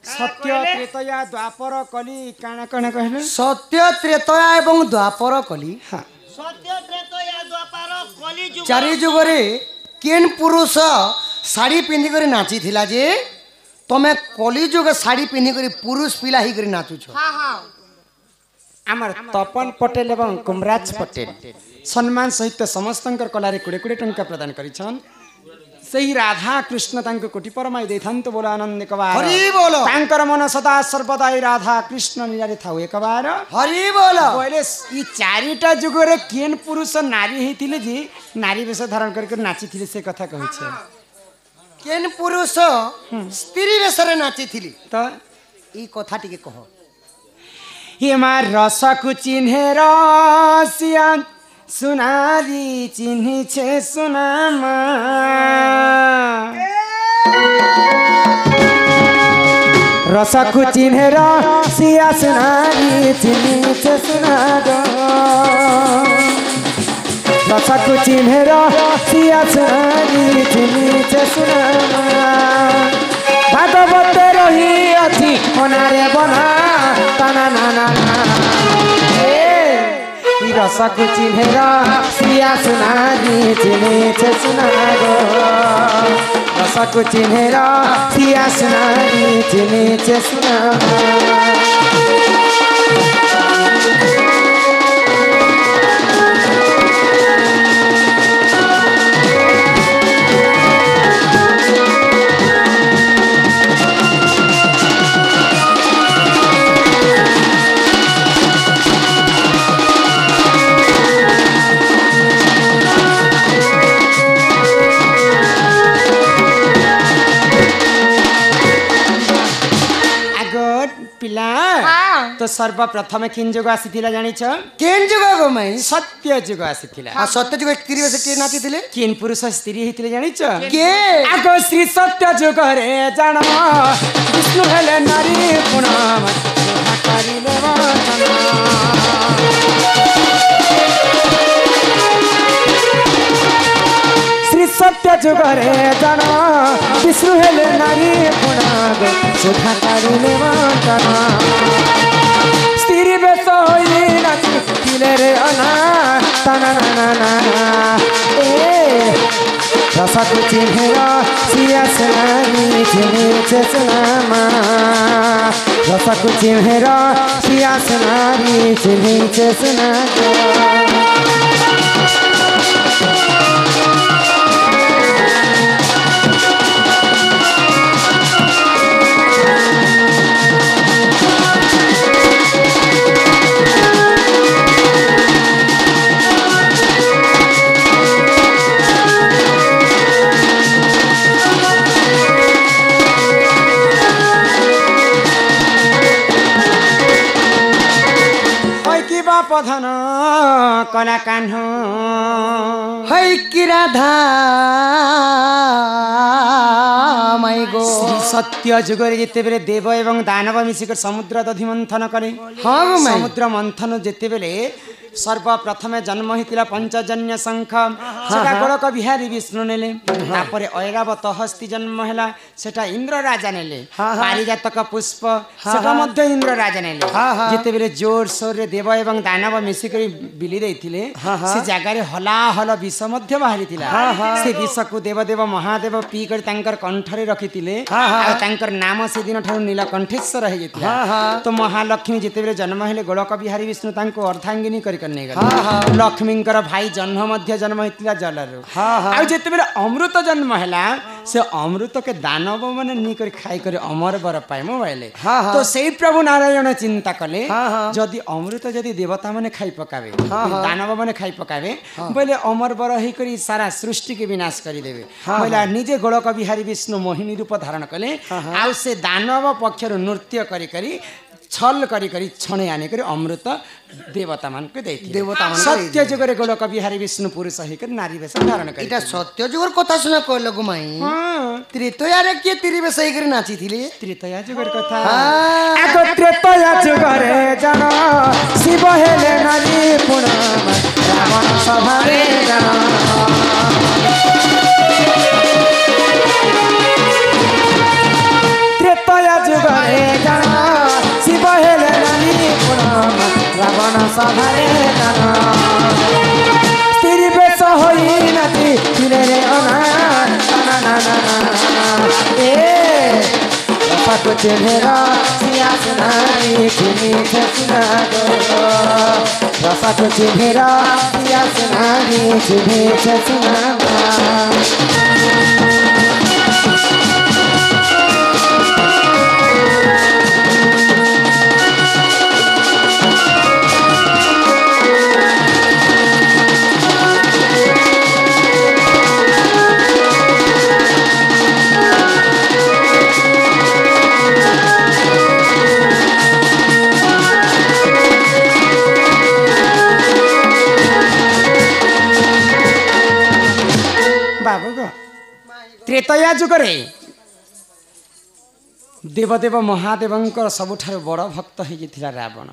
सत्य त्रेतया द्वापर कली काना काना कहले सत्य त्रेतया एवं द्वापर कली सत्य त्रेतया द्वापर कली जुग चारि जुगरे केन पुरुष साड़ी पिंधि कर नाची थिला जे तमे कली जुग साड़ी पिंधि कर पुरुष पिला ही कर नाचु छ आमर तपन पटेल एवं कुमराज पटेल सम्मान सहित समस्तंकर कलारे 20 टंका प्रदान करिछन सही राधा कृष्ण तांको कोटि परमाई देथांत बोला आनंद एकबार हरि बोलो तांकर मन सदा सर्वदा राधा कृष्ण निरारे थाउ एकबार हरि बोलो बोले ई चारिटा जुगरे केन पुरुष नारी हेतिले जी नारी वेश धारण करके नाची थिले से कथा कहै छै केन पुरुष स्त्री वेशरे नाची थिली त ई कथा टिके कह हे मार रसकु चिन्हे रसिया सुनारी चिन्हि छे सुनामा रसकु चिन्हे रसिया सुनारी चिन्हि छे सुनारो रसकु चिन्हे रसिया सुनारी चिन्हि छे सुनामा भागवत रही अछि मनारे बना तना ना ना रसकु चिन्हे रसिया सुनारी चिन्हि छे सुनारो रसकु चिन्हे रसिया सुनारी चिन्हि छे सुनारो तो सर्वप्रथम किन जुग आसीथिला जानि छ केन जुग गो मई सत्य जुग आसीथिला आ सत्य जुग स्त्री वेश के नाची थिले किन पुरुष स्त्री हेतिले जानि छ के आगो श्री सत्य जुग रे जान विष्णु हेले नारी पुनाम करिले श्री सत्य जुग रे जान विष्णु हेले नारी पुनाम सुधा करिले वंदना स्त्री बेस होई नाची थिले रे अना तना ना ना ए रसकु चिन्हे रसिया सुनारी चिन्हि छे सुनामा रसकु चिन्हे रसिया सुनारी चिन्हि छे सुनामा पधन कला कान्ह है कि राधा माई गो सत्य जुगरे जेते बेले देव एवं दानव मिसिक समुद्र दधि मंथन करे हाँ गो माई समुद्र मंथन जेते बेले सर्वप्रथमे जन्म होता पंचजन्य शंख सेटा गोलक बिहारी विष्णु नेले तापर ऐरावत हस्ती जन्म है सेटा इंद्र राजा नेले पारिजातक पुष्प सेटा मध्य इंद्र राजा नेले जिते बेले जोर सोर रे देव एवं दानव मिसिक बिली देथिले से जगार हलाहल विष मध्य बाहरी से विष को देवदेव महादेव पी कर तांकर कंठरे रखिथिले आ तांकर नाम से दिन ठार नीलकंठेश्वर हो जाता तो महालक्ष्मी जिते बेले जन्म हेले गोलक बिहारी विष्णु तांको अर्धांगिनी कर लक्ष्मींकर भाई जन्म मध्य जन्म होता जलर आ जिते बेले अमृत जन्म है से अमृत के दानव मैंने नी कर खाई कर अमर बर पाए मोबाइल तो से प्रभु नारायण चिंता कले जदि अमृत जदि देवता मैंने खाई पकावे दानव मैंने खाई पकावे बोले अमर बर ही सारा सृष्टि के विनाश करदेवे बोला निजे गोलक बिहारी विष्णु मोहिनी रूप धारण कले आ से दानव पक्षर नृत्य करी छल करी छणे आने कर अमृत देवता मान के देती देवता सत्य जुगरे गोलक बिहारी विष्णु पुरुष होकर नारी वेश धारण कर इटा सत्य जुगर कथा सुना कहलो गुमाई त्रेतया रे के तिरी वेश होकर नाची थिले त्रेतया जुगर कथा आगो त्रेतया जुगरे जन शिव हेले नारी पुणम रावण सभारे त्रेतया जुगरे जन शिव हेले नारी पुणम रावण सभारे स्त्री बेश होई नाती थिले रे पाको चेहरा सियासनारी चिनी छसना गो रसा को चेहरा सियासनारी चिनी छसना त्रेतया जुगरे देवदेव महादेवंकर सबुठार बड़ भक्त हो रावण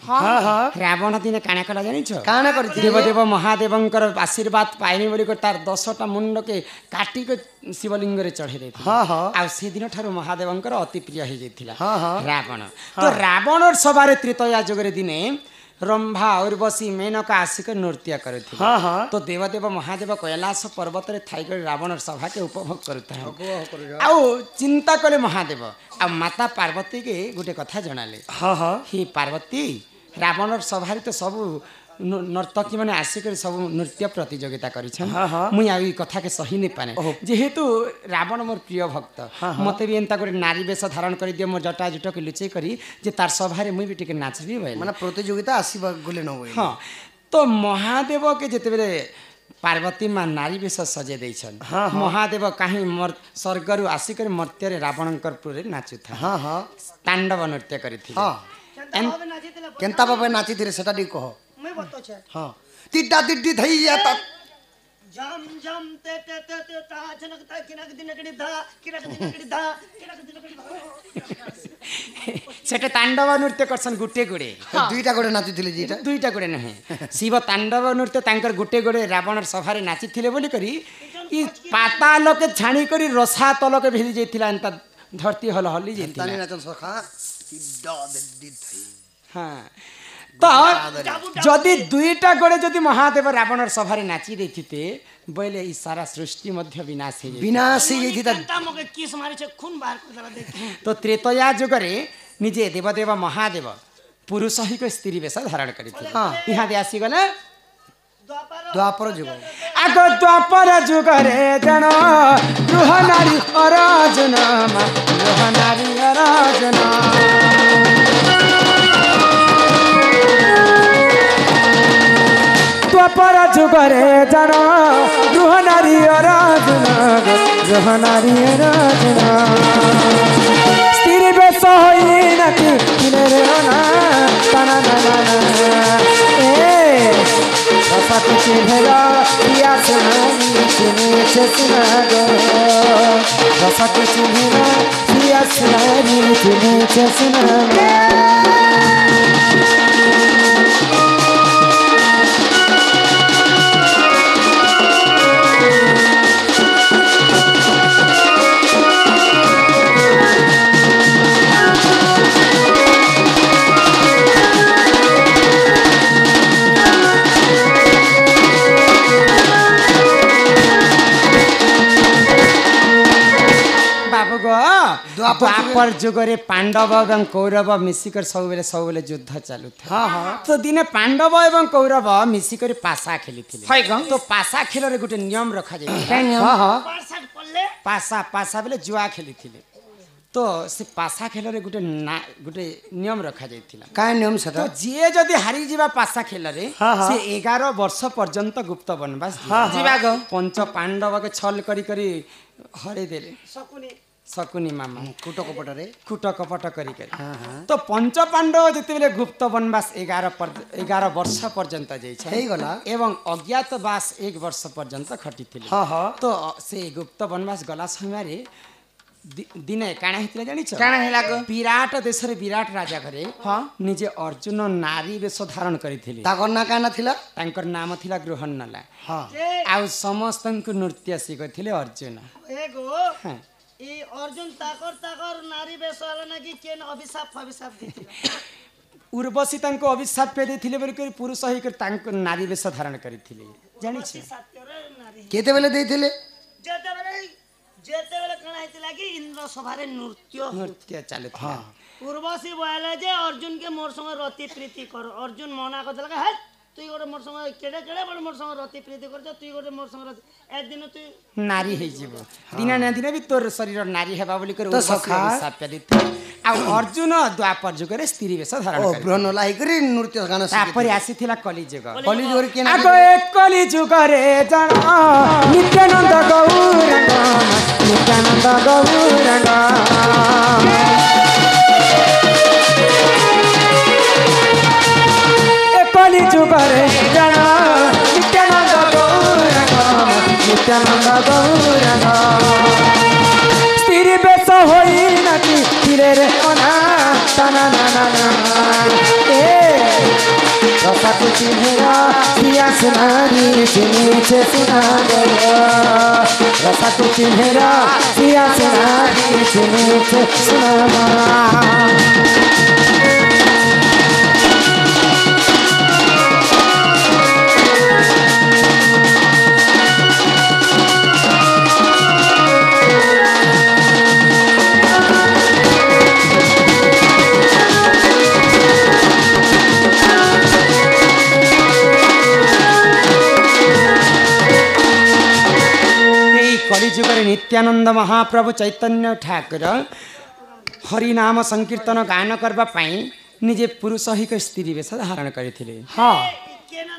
रावण दिने काना कला जानिछ काना करथि देवदेव महादेवंकर आशीर्वाद पाइनी बोली तार 10टा मुंड के काटी के शिवलिंग रे चढ़े दे आ से दिन ठार महादेवंकर अति प्रिय हो जाइथिला रावण तो रावण सभारे त्रेतया जुगरे दिने रंभा उर्वशी मेनका आसिक नृत्य करथि तो देवदेव महादेव कैलाश पर्वत रे थाई कर रावण सभा के उपभोग करता आउ चिंता कले महादेव आ माता पार्वती के गोटे कथा जणाले ही पार्वती रावण सभा तो सब नर्तकी मैंने आसिक सब नृत्य प्रतियोगिता करिछन मुई आ कथा के सही नहीं पाने जेहेतु रावण मोर प्रिय भक्त मते भी एंता नारी वेश धारण कर दियो मोर जटा जुट के लुचै करी जे तार सभारे मुई भी टिके नाचबी भाई माने प्रतियोगिता आसीबा गले न होई तो महादेव के जेते बेले पार्वती माँ नारी वेश सजे देछन महादेव कहीं स्वर्गरु आसिक मर्त्य रे रावणकर पुरे नाचु था तांडव नृत्य करिथि केनता बाबा नाची थिरे सेटा दी कहो मैं बतो छे हां तिड्डा तिड्डी थैया त जम जम ते ते ते ते ता जनक ता किनक दिनकड़ी धा किनक दिनकड़ी धा किनक दिनकड़ी धा सेटा तांडव नृत्य करसन गुटे गुडे दुईटा गोडे नाची थिले जीटा दुईटा गुडे नहीं शिव तांडव नृत्य तांकर गुटे गुडे रावण सभारे नाची थिले बोली करी ई पाताल के छाणी करी रसा तल के भेली जेथिला अंत धरती हल हली जेथिला तानी नाचन सखा तिड्डा तिड्डी थई हां तो जदि दुईटा गोड़े जदि महादेव रावण सभारे नाची देथिते बोले ई सारा सृष्टि मध्य विनाश हो जेता मगे किस मारी छे खून बाहर कर देला देख तो त्रेतया जुगरे निजे देवदेव महादेव पुरुष ही को स्त्री वेश धारण करिथिले यहाँ दे आसी गले द्वापर जुग आगो द्वापर जुगरे जन गृह नारी अराजना गृह नारी अराजना द्वापर जुगरे जन गृह नारी अराजना गृह नारी अराजना स्त्री बेश होई नाती किने रे ना ताना ना ना ए रसा को चेहरा पिया सुनानी चिने छसना गो रसा को चेहरा पिया सुनानी चिने छसना गो जुग द्वापर जुगरे पांडव एवं कौरव मिसिकर सब बेले युद्ध चलु हाँ हाँ तो दिने पांडव एवं कौरव मिसिकर पासा खेली तो पासा खेल रे गोटे नियम रखा जाए हाँ हाँ पारसाट पल्ले पासा पासा बेले जुआ खेली तो से पासा खेल रे गोटे नियम रखा जाइथिला का नियम से तो जे जदि हारी जीवा पासा खेल रे हाँ, हाँ। से 11 वर्ष पर्यंत गुप्त वनवास हाँ, जीवा गो पंच पांडव के छल करी करी हरे देले शकुनी शकुनी मामा कुट कपट रे कुट कपट करी करी हाँ हाँ तो पंच पांडव जेते बेले गुप्त वनवास 11 वर्ष पर्यंत जाई छै हेई गला एवं अज्ञातवास 1 वर्ष पर्यंत खटिथिले हाँ हाँ तो से गुप्त वनवास गला समय रे दिने काना हितले जानि छ काना हिला गो विराट देश रे विराट राजा घरे हाँ निजे अर्जुन नारी वेश धारण करिथिले ताकर ना काना थिला तांकर नाम थिला गृहन्नला हाँ आउ समस्तंकु नृत्य सिखथिले अर्जुन एगो हाँ ई अर्जुन ताकर नारी बेस वाला ना कि केन अभिशाप दिथिला उर्वशी तांको अभिशाप पे देथिले बरके पुरुष ही कर तांको नारी वेश धारण करिथिले जानि छ सत्यरे नारी केते बेले देथिले जेते बेले कणा हितला कि इंद्र सभारे नृत्य चाले हाँ पूर्वशी बोले जे अर्जुन के मोर संग रति प्रीति कर अर्जुन मना कर देला है तुई गोटे मोर संग केडे बड़ मोर संग रति प्रीति कर तुई गोटे मोर संग रति एक दिन तुई नारी हे जीव दिना ना दिन भी तोर शरीर नारी हेबा बोली कर तो उर्वशी सखा। अभिशाप पे देथिले आ अर्जुन द्वापर जुगरे स्त्री वेश धारण ओ करि ब्रह्म लाई करी नृत्य गाना तापर आसीथिला कलिजुग कलिजुग के ना आगो एक कलिजुग रे जन नित्यानंद गौरंग नित्यानंद गौरंग कलिजुग रे जन नित्यानंद गौरंग नित्यानंद गौरंग स्त्री बेश होई नाकी फिरे रे अना तना ना ना ना ए रसा कुछ मेरा पिया सुनारी सुनीचे सुना गया रसा कुछ मेरा पिया सुनारी सुनीचे सुना कलिजुगरे नित्यानंद महाप्रभु चैतन्य ठाकुर हरिनाम संकीर्तन गान करबा पाई निजे पुरुष ही के स्त्री वेश धारण करथिले हाँ केन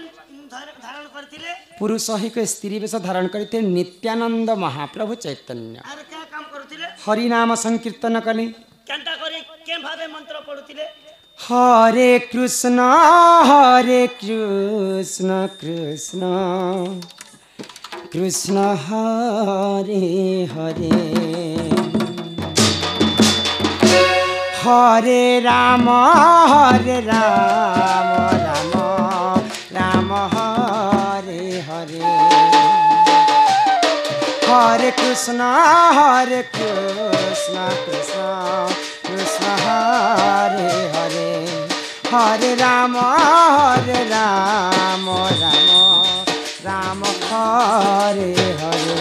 धारण करथिले पुरुष ही के स्त्री वेश धारण करथिले नित्यानंद महाप्रभु चैतन्य आर क्या काम करथिले हरिनाम संकीर्तन कले केनता करे केन भाबे मंत्र पढुथिले हरे कृष्ण कृष्ण कृष्ण हरे हरे हरे राम राम राम हरे हरे हरे कृष्ण कृष्ण कृष्ण हरे हरे हरे राम राम हरे हरे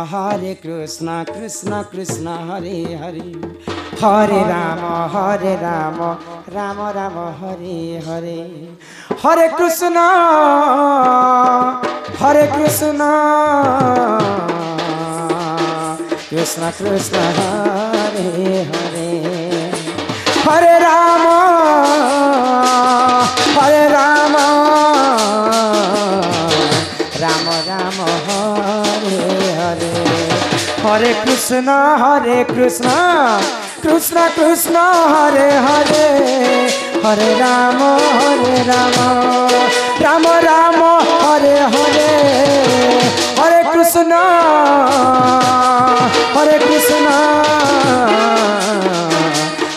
हरे कृष्ण कृष्ण कृष्ण हरे हरे हरे राम राम राम हरे हरे हरे कृष्ण कृष्ण कृष्ण हरे हरे हरे राम राम राम हरे हरे हरे कृष्ण कृष्ण कृष्ण हरे हरे हरे राम राम राम हरे हरे हरे कृष्ण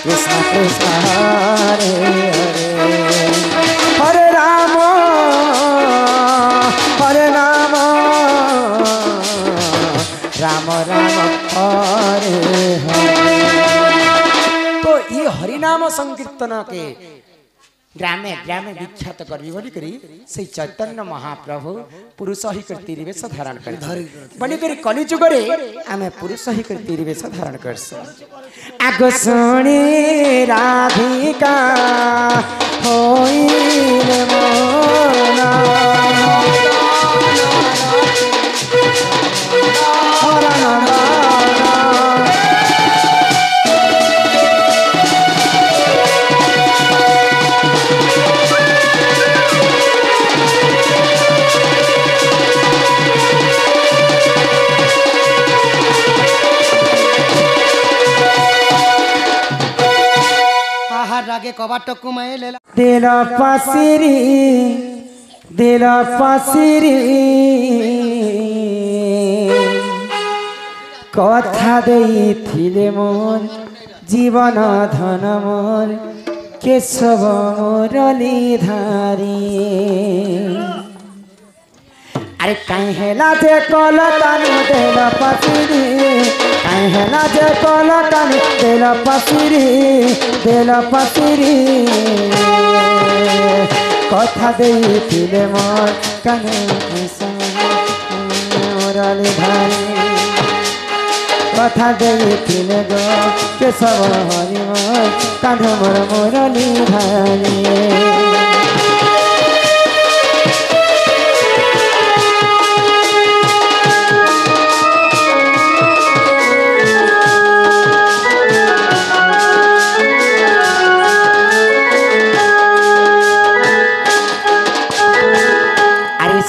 कृष्ण कृष्ण हरे हरे हरे राम राम हरे हरे। तो ये हरिनाम संकीर्तन के ग्रामे ग्रामे विख्यात करबी बोली करी से चैतन्य महाप्रभु पुरुष ही कर तिरिवेश धारण कर बोली करी कली जुग रे आमे पुरुष ही कर तिरिवेश धारण करस आगो सुनी राधिका होइले मोना रागे कबाट कुमाए लेला दिल पासिरी कथा देइथिले मोर जीवन धन मोर केशव मुरली धारी अरे कहीं हेला जे कलतानु दिल पासिरी कहीं हेला जे कलतानु दिल पासिरी कथा देइथिले मोर काने मुरली धारी कथा देइथिले गो केशव हरि मोर कान्ध मोर मुरली धारी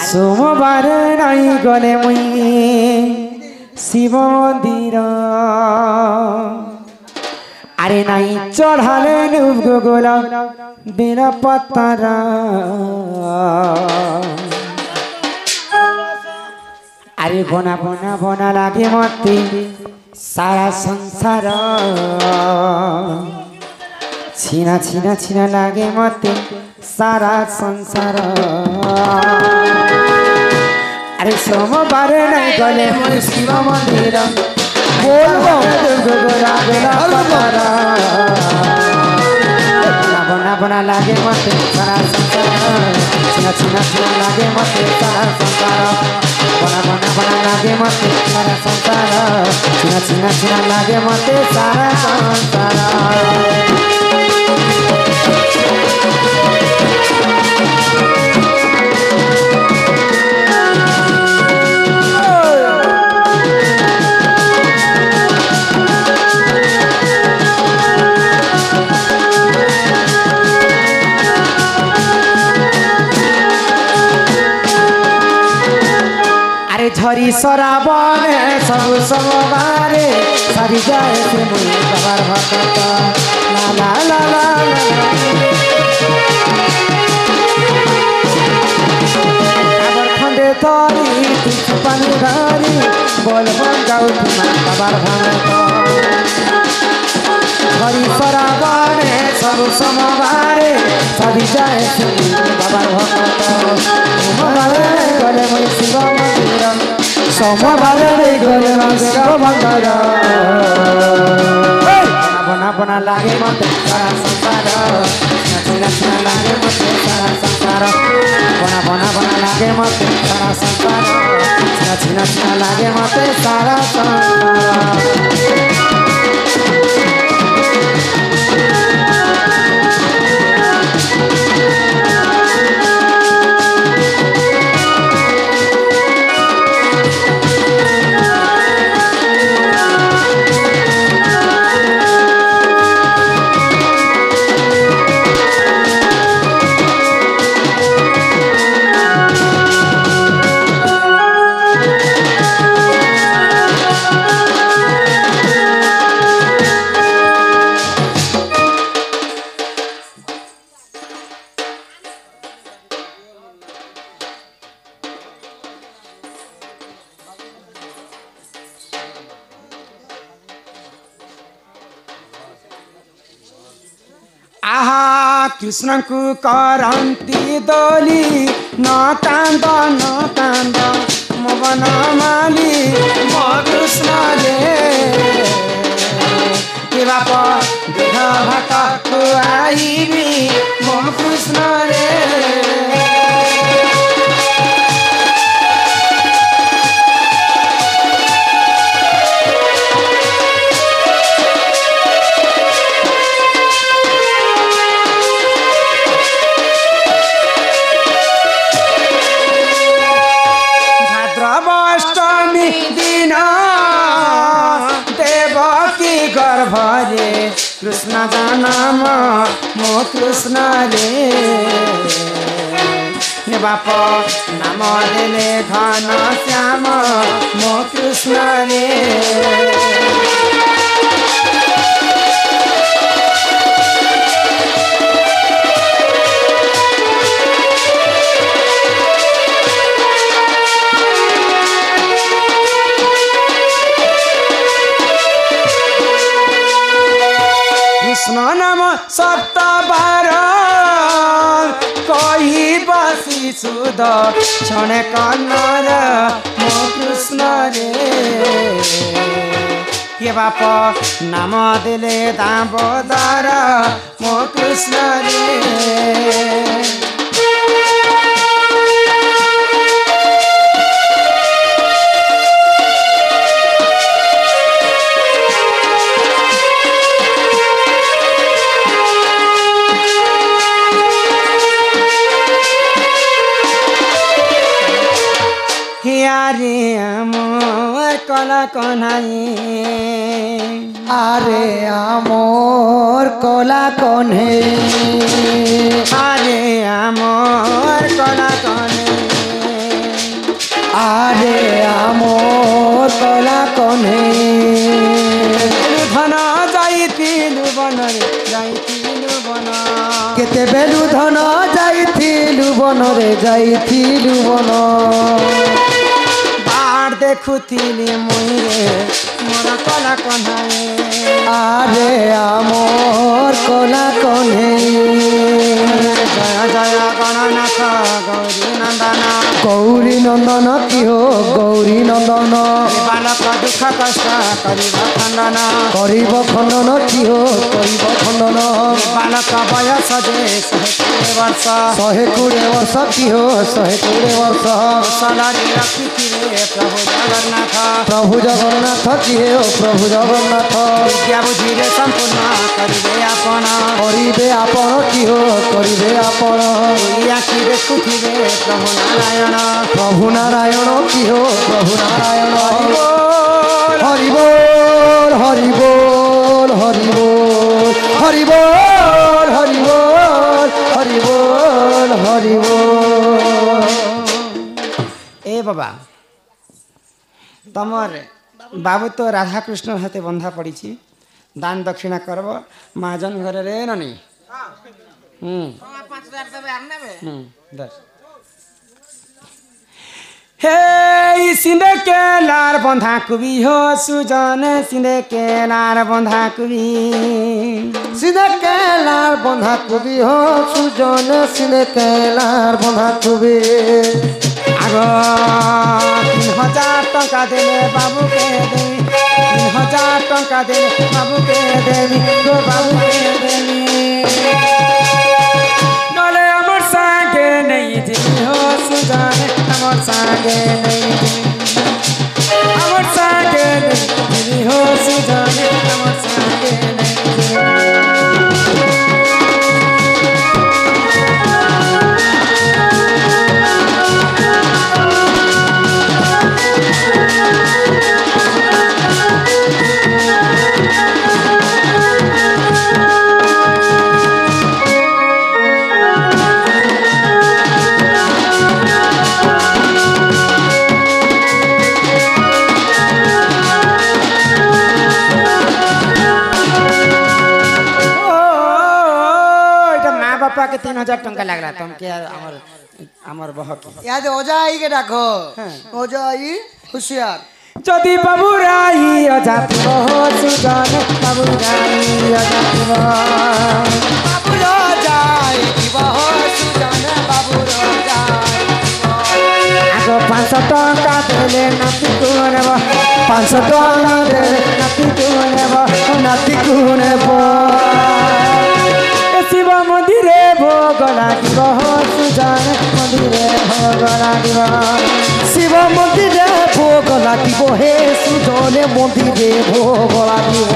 सोमवार नाई गले मुई शिव मंदिर अरे नाई चढ़ाले नुब गोला बिना पत्थर अरे बना बना बना लागे मते सारा संसार छीना छीना छीना लागे मते सारा संसार अरे सोमवार नहीं गले मोर शिव मंदिर बोलबो गोरा गोरा पतारा बना बना लागे मते सारा संसार छीना छीना छीना लागे मते सारा संसार बना बना बना लागे मते सारा संसार छीना छीना छीना लागे मते सारा संसार झरी सराबन सब समबारे सारी जाए से मुई बाबार भक्त ला ला ला ला आगर खंडे तरी तुझ पानी धारी बोल बन गाउ तुमा बाबार भक्त झरी सराबन सब समबारे सारी जाए से मुई बाबार भक्त गले मुई शिव मंदिर सोमवार गले शिव मंदिर बना बना लागे मते सारा संसार नचना नचना लागे मते सारा संसार बना बना बना लागे मते सारा संसार नचना नचना लागे मते सारा संसार आहा कृष्ण को करंती दोली न कांद मोहन माली मो कृष्ण रे के बाप देह भात खुआईबी मो कृष्ण दिन देवकी गर्भरे कृष्ण जन्म मो कृष्ण रे बाप नाम देले घन श्याम मो कृष्ण रे कृष्ण नाम सप्तबार कही बसी सुध क्षण कन्नर मो कृष्ण रे ये बाप नाम देले दामोदर मो कृष्ण रे आरे आमोर कला कन्हाई आरे आमोर कला कन्हे आरे आमोर कला कन्हे आरे आमोर कला कन्हे धन जाइथिलु बन रे जाइथिलु बन केते बेलु धन जाइथिलु बन रे जाइथिलु बन देखुथिली मुई रे मोर कला कन्हाई आरे आमोर कला कन्हे जय जय गणनाथ गौरी नंदन गौरी नंदन की हो गौरी नंदन बालक दुख कष्ट करिब खंडन की हो करिब खंडन बालक बयस जे 120 वर्ष 120 वर्ष की हो 120 वर्ष सलारी रखिथिले प्रभु जगन्नाथ की हो प्रभु जगन्नाथ विद्या बुद्धि रे संपूर्ण करिबे आपण की हो करिबे आपण आखि देखुथिबे प्रभु नारायण की हो प्रभु नारायण हरि बोल हरि बोल हरि बोल हरि बोल हरि बोल हरि बोल हरि बोल ए बाबा तमर बाबू तो राधा कृष्ण हाथे बंधा पड़ी दान दक्षिणा करब महाजन घर रे ननी 5000 देबे आर नेबे 10 हे सिंधे के लार बंधा कुबी हो सुजन सिंधे के लार बंधा कुबी सिंधे के लार बंधा कुबी हो सुजन सिंधे के लार बंधा कुबी आगो 3000 टंका देले बाबू के देवी 3000 टंका देले बाबू के देवी गो बाबू के देवी नले अमर संगे नहीं जी हो सुजाने अमर संगे नहीं जी अमर संगे नहीं जी हो सुजाने अमर संगे नहीं जी बापा के 3000 टंका लगला तुम के हमर बहक याद ओजा आई के डाको ओजा आई होशियार যদি বাবুরাই অজাতিব সুজন বাবুরাই অজাতিব বাবুর যাই দিব সুজন বাবুর যাই আগ 500 টাকা দেলে নাতি কুনেব 500 টাকা দেলে নাতি কুনেব নাতি কুনেব শিব মন্দিরে ভোগ লাগিব সুজন মন্দিরে ভোগ লাগিব শিব মন্দিরে ভোগ লাগিব হে সুজনে মন্দিরে ভোগ লাগিব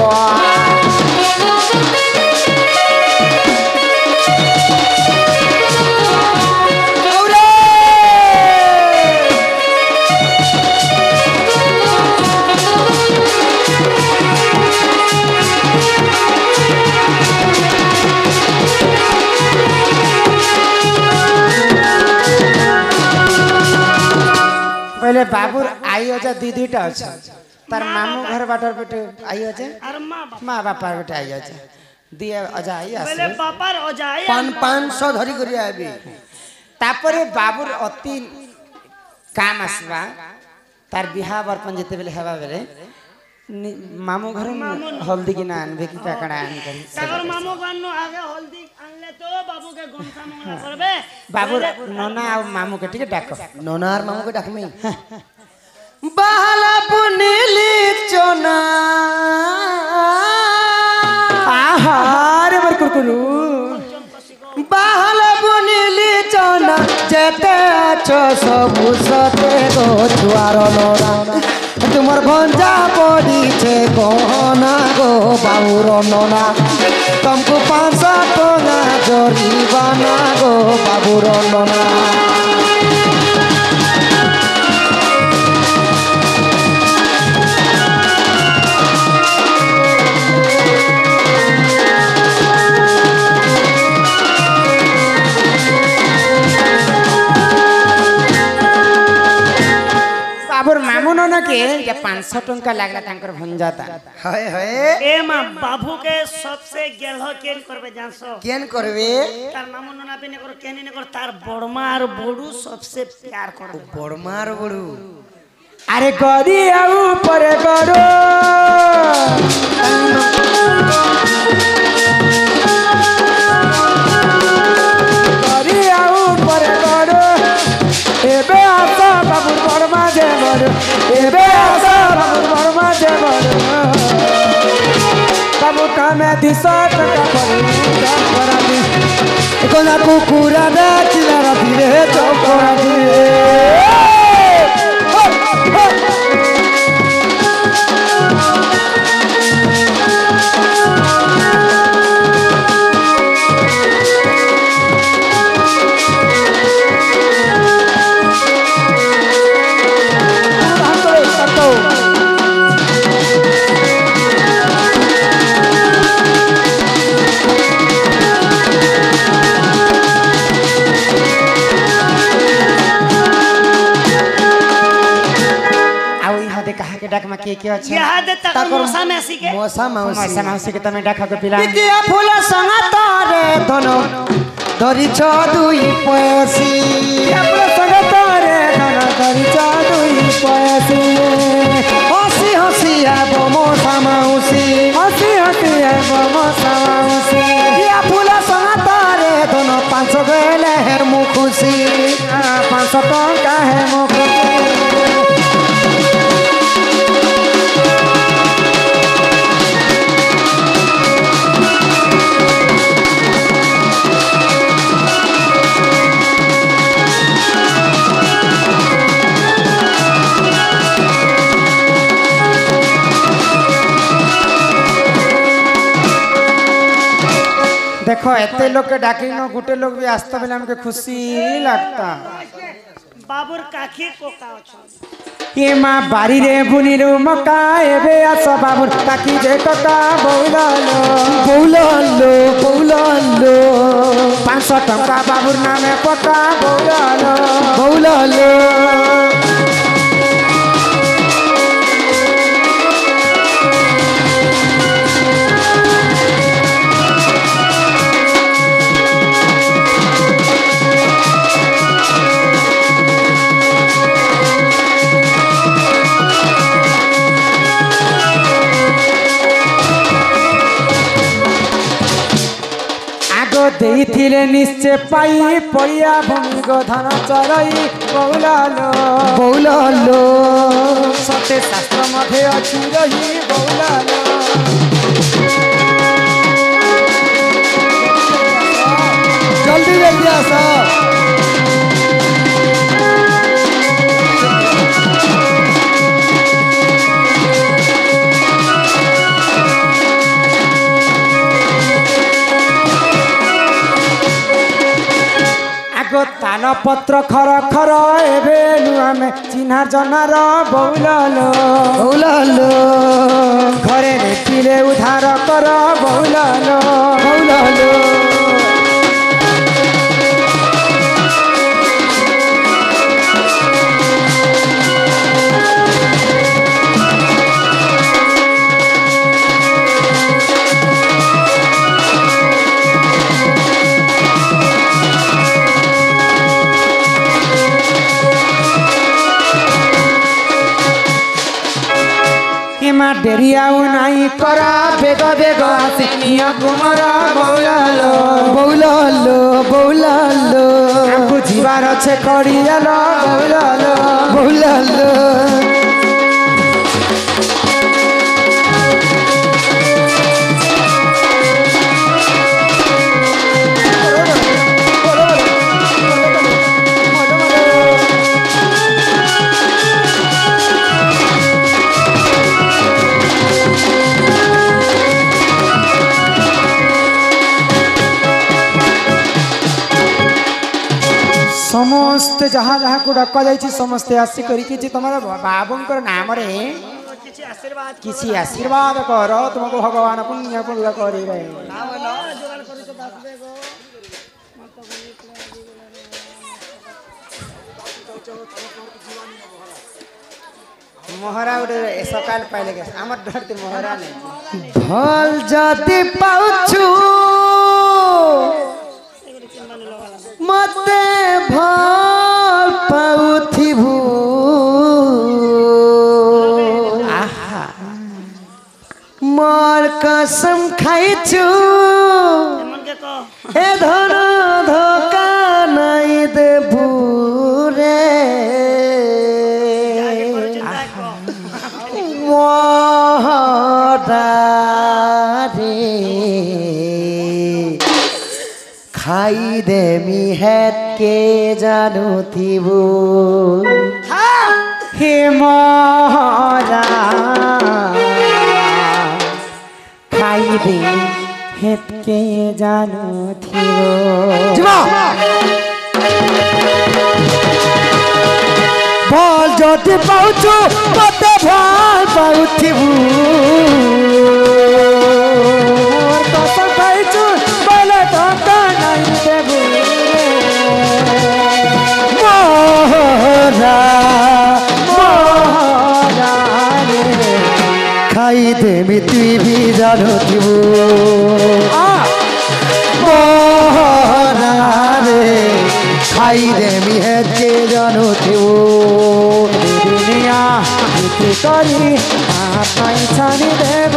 बाबूर आई अजा दी दुईटा अच्छा तार मामू घर बाटर बेटे आई अजा और माँ बापा बेटे आई अजा दिए अजा आई पहले आसे बापार अजाए 500 धरी करी आबी तापरे बाबूर अति काम आसवा तार बिहा बर्पण जेते बेले हेबा बेले मामू घर हल्दी की ना आनबे की काकड़ा आन करी सागर मामू गानो आगे हल्दी आनले तो बाबू के गमछा मंगला करबे बाबूर नोना आ मामू के ठीक डाको नोनार मामू के डाकमी बाला पुनीली चोना आहार बर कुरकुरु बाला पुनीली चोना जेते आछो सबु सते गो छुआर लोरा तुमर भंजा पड़ी छे गहना गो बाबूर नोना तुमको 500 टका जरिमाना गो बाबूर नोना बाबूर मामू नोना के ये 500 टका लागला तांकर भंजाता हाय हाय ए मां बाबू के सबसे गेलह केन करबे जानसो केन करबे तार मामू नना पे ने कर केनी ने कर तार बड़मा और बड़ू सबसे प्यार करबे बड़मार बड़ू अरे गरी आऊ परे गरो गरी आऊ परे गरो एबे आसा बाबूर बड़मा जे मरो एबे आसा बाबूर बड़मा जे मरो बाबू कामे दिसा टका परी करा दी कोना कुकुरा ना चिला राती रे चौकरा दी डाक में के अच्छा यहाँ दे तक मौसा मैसी के मौसा मौसा मौसी के तमे डाक के पिला बिटिया फूल संग तारे धन धरी छ दुई पैसी फूल संग तारे धन धरी छ दुई पैसी हसी हसी आबो मौसा मौसी हसी हसी आबो मौसा मौसी बिटिया फूल संग तारे धन 500 गेले हेर मु खुशी 500 टका है मु देखो एते लोग के डाकी नो गुटे लोग भी आस्ता बेले हमके खुशी लगता बाबूर काखी को काओ छ ये माँ बारी रे बुनी रू मका एबे आस बाबूर काकी जे कका बौलालो बौलालो बौलालो 500 टका बाबूर नामे पका बौलालो बौलालो देइथिले निश्चय पाई पड़िया भूमि गोधन चरई बौलालो बौलालो सत्य शास्त्र मध्य अच्छी रही बौलालो जल्दी जल्दी आसा ताल पत्र खर खर एबे नुआ में चिन्हा जनार बौलालो बौलालो घरे देखिले उधार कर बौलालो बौलालो ମା ଡେରି ଆଉ ନାଇଁ କର ବେଗ ବେଗ ଆସି ନିଅ କୁମର ବଉଲାଲୋ বৌলালো বৌলালো ଆମକୁ ଯିବାର ଅଛି କଡ଼ିଆଲୋ ବଉଲାଲୋ বৌলালো ସମସ୍ତେ ଯାହା ଯାହାକୁ ଡକା ଯାଇଛି ସମସ୍ତେ ଆସି କରିକି ତମର ବାବୁଙ୍କର ନାମରେ କିଛି ଆଶୀର୍ବାଦ କିଛି ଆଶୀର୍ବାଦ କର ତୁମକୁ ଭଗବାନ ପୁଣ୍ୟ ପୂର୍ଣ୍ଣ କରିବେ ଯୋଗାଡ଼ କରିଛ ବାସୁଦେବ ମହରା ଗୋଟେ ସକାଳ ପାଇଲେ ଆମର ଧରତି ମହରା ନାହିଁ ভাল যদি পাউছু মতে ভাল পাউথিবু মোর কসম খাইছু এমনকে কহ এ ধর ধোকা নাই দেবু রে যাকে করেছেন তাই কহ মহদারে খাই দেমি হেতকে জানুথিবু হে মহরা খাইবে হেতকে জানো থিব জিমা ভাল যদি পাউছু মতে ভাল পাউথিবু কসম খাইছু বলে টকা নাই দেবু মহরা মহরা খাই দেমি তুই ভি জানুথিবু মহরা রে খাই দেমি হেতকে জানুথিবু দুনিয়া ইতি করি পাই ছানি দেব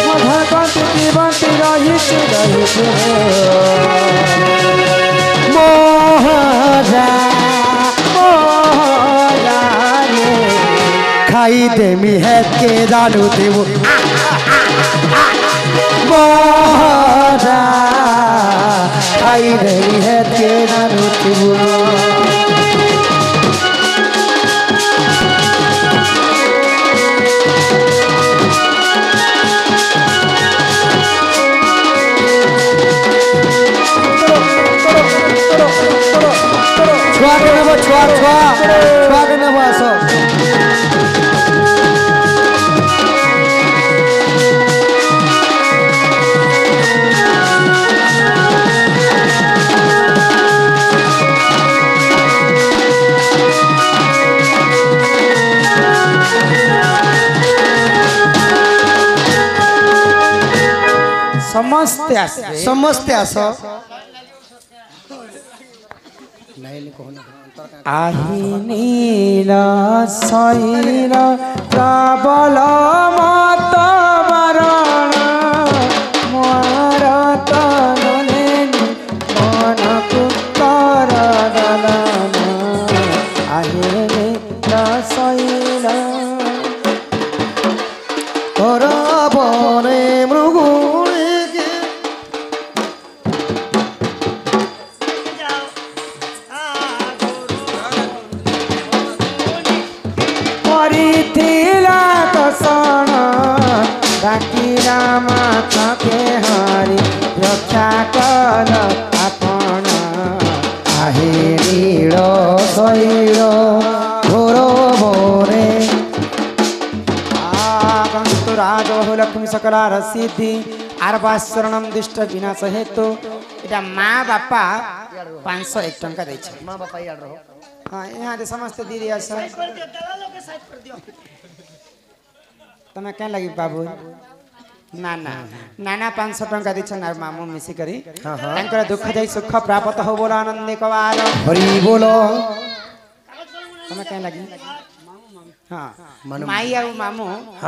মধ কন্তি বন্তি রহিছি রহিছি মহরা মহরা রে খাই দেমি হেতকে জানুথিবু মহরা খাই দেমি হেতকে জানুথিবু ছুয়াকে নেব ছুয়াকে নেব আসো ସମସ୍ତେ ଆସିବେ ସମସ୍ତେ ଆସ আহি নীল শৈল প্রবল মত বরণ মোর তনলে মনকু কর দলন আহি নীল শৈল তোর বনে মৃগুণীকে যাও କରିଥିଲା କଷଣ ଡାକିଲା ମାଥକେ ହରି ରକ୍ଷା କଲ ଆପଣ আহে নীল শৈল ঘোর বনে আগন্তু রাজবহু লক্ষ্মী সকলার সিদ্ধি আর বাশ্বরণম দুষ্ট বিনাশ হেতু এটা মা বাপা 501 টঙ্কা দিয়েছে মা বাপা ইয়ার রহ হ্যাঁ ইহাতে সমস্ত দিদি আস कर दियो दलाल लोग के साइड कर दियो তুমি কেন লাগি বাবু না না নানা 500 টঙ্কা দিচ্ছেন আর মামু মিশি করি তাঙ্কর দুঃখ যাই সুখ প্রাপ্ত হো বল আনন্দে কবার হরি বল তুমি কেন লাগি हाँ मानु- माई आउ मामू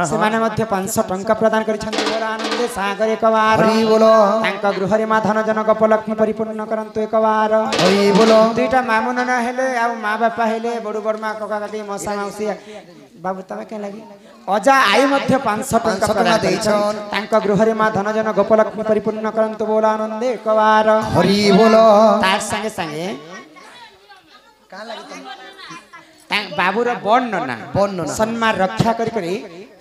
से माने मध्य 500 टंका प्रदान करिसंति बोला आनंदे सागर एक बार हरि बोलो तांका गृह रे मा धन जनक उपलक्ष्मी परिपूर्ण करंतु एक बार हरि बोलो दुईटा मामू नाना हेले आ माँ बापा हेले बड़ू बड़मा कका काकी मौसा मौसी बाबू तमे के लगी अजा आई मध्य 500 टंका प्रदान करिसन तांका गृह रे मा धन जनक उपलक्ष्मी परिपूर्ण करंतु बोला आनंदे एक बार हरि बोलो तार संगे संगे बाबूर बड़ नना सम्मान रक्षा करी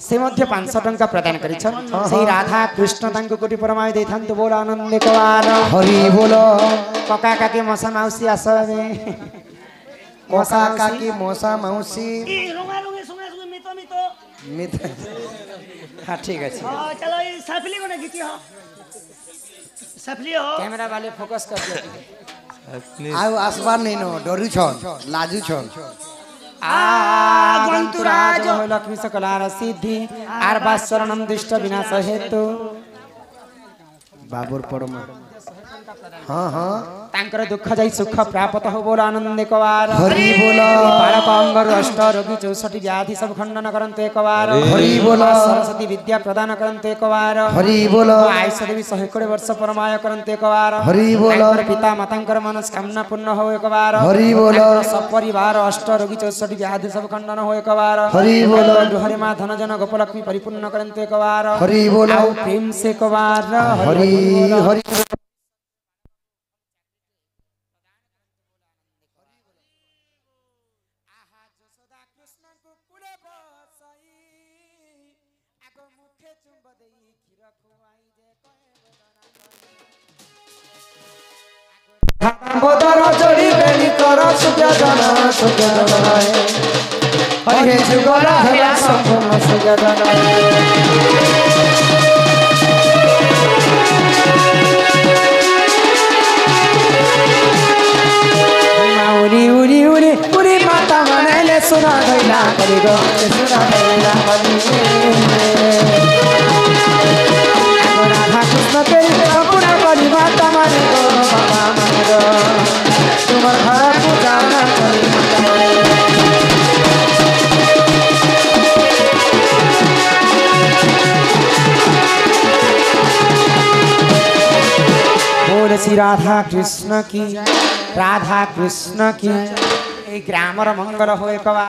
से मध्य 500 टंका प्रदान करिछन सेही राधा कृष्ण तांको कोटि परमाय देथांतु बोल आनंद कवार हरि बोलो कका काकी मौसा माउसी आसबे कोसा काकी मौसा मौसी ई रोंगा रोंगे सुंगा सुंगा मितो मितो मित हां ठीक अछि चलो ये सफली को गीती हो सफली हो कैमरा वाले फोकस कर दियो आउ आसबार नहीं नो डरू छन लाजू छन गंतुराज लक्ष्मी सकलार सिद्धि आर बासरणम दुष्ट विनाश हेतु बाबुर परमा हाँ हाँ तांकर दुख जाई सुख प्राप्त हो बोल आनंद एक बार हरि बोलो बालक अंगर अष्ट रोगी 64 व्याधि सब खंडन करंतु एक बार हरि बोलो सरस्वती विद्या प्रदान करंतु एक बार हरि बोलो आयुष देवी 100 वर्ष परमाय करंतु एक बार हरि बोलो तांकर पिता मातांकर मनस्कामना पूर्ण हो एक बार हरि बोलो सपरिवार अष्ट रोगी 64 व्याधि सब खंडन हो एक बार हरि बोलो गृहरे मा धन जन गोपलक्ष्मी परिपूर्ण करंतु एक बार हरि बोलो आउ प्रेम से एक बार हरि हरि बोदर चढ़ी बेली कर सुजन हरे जुगर हेला संपूर्ण सुजन उरी उरी उरी उरी माता मनाइले सुना गइला करि गो सुना गइला राधा कृष्ण तेरी पूरा करी माता माने गो बाबा माने गो तुमर घर पूजा न करी बोल श्री राधा कृष्ण की ग्रामर मंगल हो एक बार।